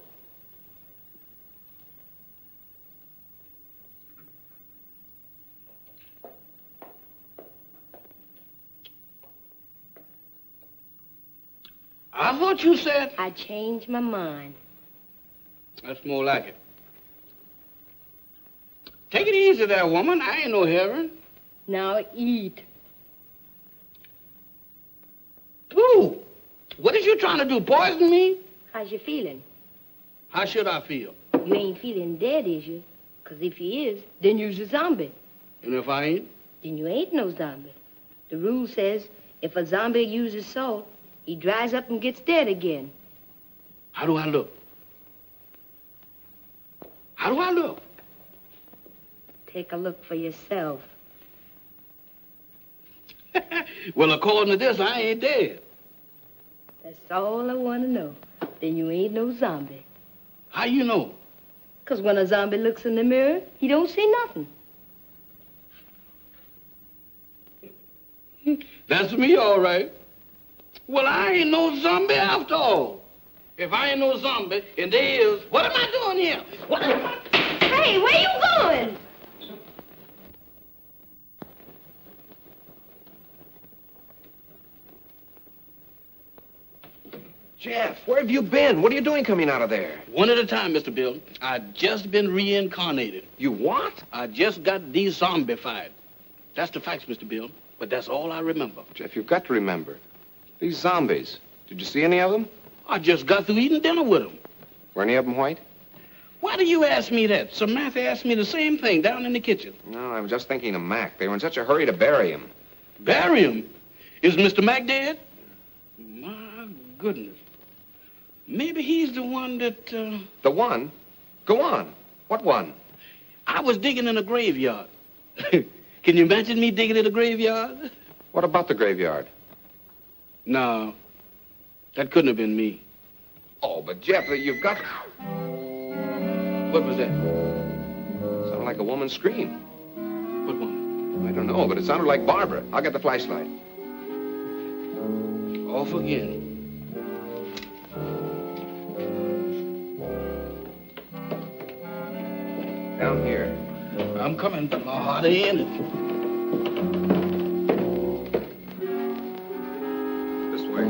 [SPEAKER 3] I thought you said...
[SPEAKER 6] I changed my mind.
[SPEAKER 3] That's more like it. Take it easy there, woman. I ain't no heroin.
[SPEAKER 6] Now eat.
[SPEAKER 3] Pooh! What is you trying to do, poison me?
[SPEAKER 6] How's you feeling?
[SPEAKER 3] How should I feel?
[SPEAKER 6] You ain't feeling dead, is you? Because if you is, then you's a zombie.
[SPEAKER 3] And if I ain't?
[SPEAKER 6] Then you ain't no zombie. The rule says if a zombie uses salt, he dries up and gets dead again.
[SPEAKER 3] How do I look? How do I look?
[SPEAKER 6] Take a look for yourself.
[SPEAKER 3] Well, according to this, I ain't dead.
[SPEAKER 6] That's all I want to know. Then you ain't no zombie.
[SPEAKER 3] How you know?
[SPEAKER 6] 'Cause when a zombie looks in the mirror, he don't see nothing.
[SPEAKER 3] That's me, all right. Well, I ain't no zombie after all. If I ain't no zombie, and there is, what am I doing here? What am I...
[SPEAKER 6] Hey, where you going?
[SPEAKER 2] Jeff, where have you been? What are you doing coming out of there?
[SPEAKER 3] One at a time, Mr. Bill. I just been reincarnated.
[SPEAKER 2] You what?
[SPEAKER 3] I just got de-zombified. That's the facts, Mr. Bill. But that's all I remember.
[SPEAKER 2] Jeff, you've got to remember. These zombies. Did you see any of them?
[SPEAKER 3] I just got through eating dinner with them.
[SPEAKER 2] Were any of them white?
[SPEAKER 3] Why do you ask me that? Samantha asked me the same thing down in the kitchen.
[SPEAKER 2] No, I was just thinking of Mac. They were in such a hurry to bury him.
[SPEAKER 3] Bury him? Is Mr. Mac dead? My goodness. Maybe he's the one that,
[SPEAKER 2] The one? Go on. What one?
[SPEAKER 3] I was digging in a graveyard. Can you imagine me digging in a graveyard?
[SPEAKER 2] What about the graveyard?
[SPEAKER 3] No, that couldn't have been me.
[SPEAKER 2] Oh, but Jeff, you've got...
[SPEAKER 3] What was that?
[SPEAKER 2] Sounded like a woman's scream.
[SPEAKER 3] What one?
[SPEAKER 2] I don't know, but it sounded like Barbara. I'll get the flashlight.
[SPEAKER 3] Off again.
[SPEAKER 2] Down here.
[SPEAKER 3] I'm coming, but my heart ain't in it.
[SPEAKER 2] This way.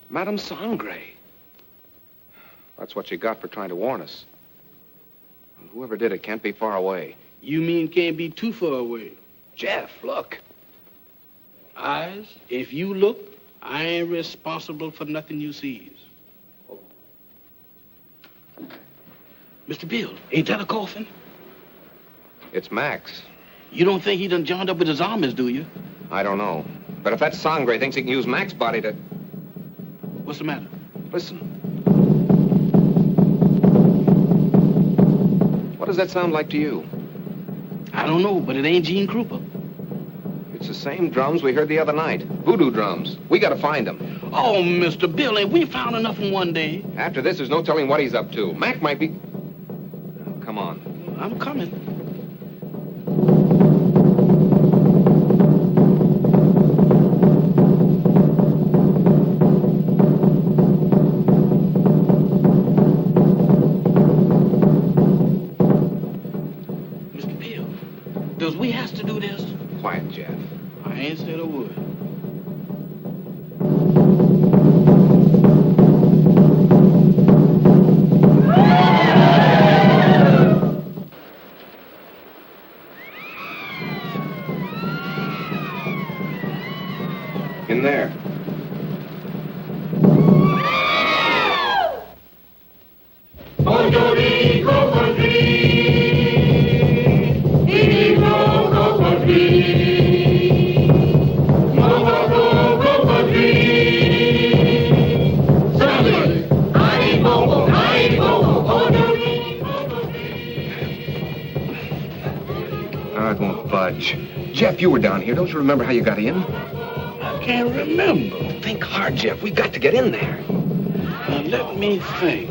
[SPEAKER 2] Madame Sangre. That's what you got for trying to warn us. Whoever did it can't be far away.
[SPEAKER 3] You mean can't be too far away?
[SPEAKER 2] Jeff, look.
[SPEAKER 3] Eyes, if you look, I ain't responsible for nothing you sees. Mr. Bill, ain't that a coffin?
[SPEAKER 2] It's Max.
[SPEAKER 3] You don't think he done joined up with his armies, do you?
[SPEAKER 2] I don't know. But if that Sangre thinks he can use Max's body to...
[SPEAKER 3] What's the matter?
[SPEAKER 2] Listen. What does that sound like to you?
[SPEAKER 3] I don't know, but it ain't Gene Krupa.
[SPEAKER 2] It's the same drums we heard the other night. Voodoo drums. We gotta find them.
[SPEAKER 3] Oh, Mr. Bill, ain't we found enough in one day?
[SPEAKER 2] After this, there's no telling what he's up to. Mac might be... Oh, come on.
[SPEAKER 3] I'm coming. Mr. Bill, does we have to do this?
[SPEAKER 2] Quiet, Jeff.
[SPEAKER 3] I ain't said a word.
[SPEAKER 2] In there.
[SPEAKER 4] Oh, it won't budge. Jeff, you were down here. Don't you remember how you got in?
[SPEAKER 3] I can't remember.
[SPEAKER 4] Think hard, Jeff. We've got to get in there.
[SPEAKER 3] Now, let me think.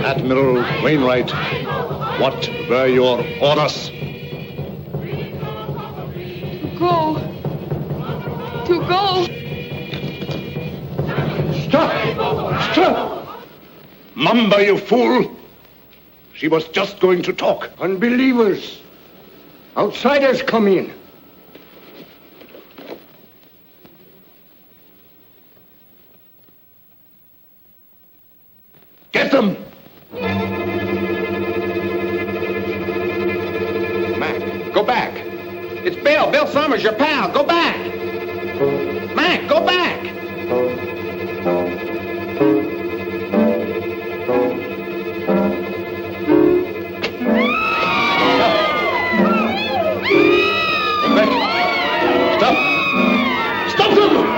[SPEAKER 5] Admiral Wainwright, what were your orders?
[SPEAKER 8] To go.
[SPEAKER 5] Stop! Stop! Mamba, you fool! She was just going to talk.
[SPEAKER 11] Unbelievers! Outsiders come in.
[SPEAKER 5] Get them!
[SPEAKER 4] Mac, go back. It's Bill. Bill Summers, your pal. Go back. Mac, go back.
[SPEAKER 5] Stop them!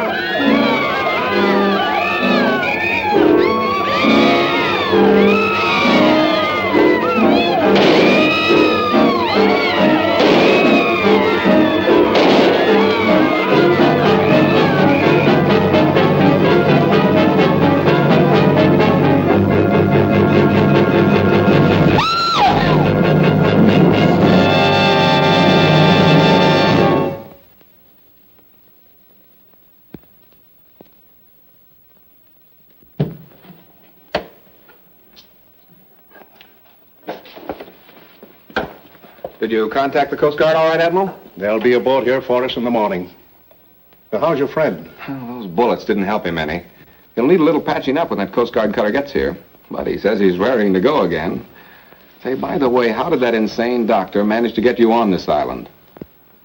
[SPEAKER 2] Did you contact the Coast Guard all right, Admiral?
[SPEAKER 5] They'll be aboard here for us in the morning. Now, how's your friend?
[SPEAKER 2] Well, those bullets didn't help him any. He'll need a little patching up when that Coast Guard cutter gets here. But he says he's raring to go again. Say, by the way, how did that insane doctor manage to get you on this island?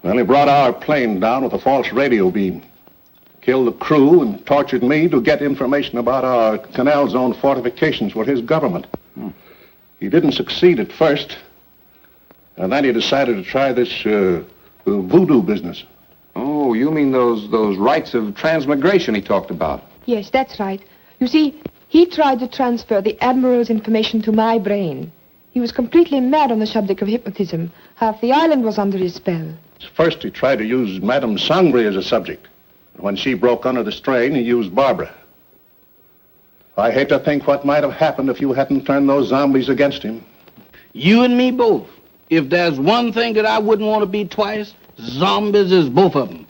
[SPEAKER 5] Well, he brought our plane down with a false radio beam. Killed the crew and tortured me to get information about our canal zone fortifications for his government. He didn't succeed at first. And then he decided to try this voodoo business.
[SPEAKER 2] Oh, you mean those rites of transmigration he talked about?
[SPEAKER 8] Yes, that's right. You see, he tried to transfer the Admiral's information to my brain. He was completely mad on the subject of hypnotism. Half the island was under his spell.
[SPEAKER 5] First, he tried to use Madame Sangre as a subject. When she broke under the strain, he used Barbara. I hate to think what might have happened if you hadn't turned those zombies against him.
[SPEAKER 3] You and me both. If there's one thing that I wouldn't want to be twice, zombies is both of them.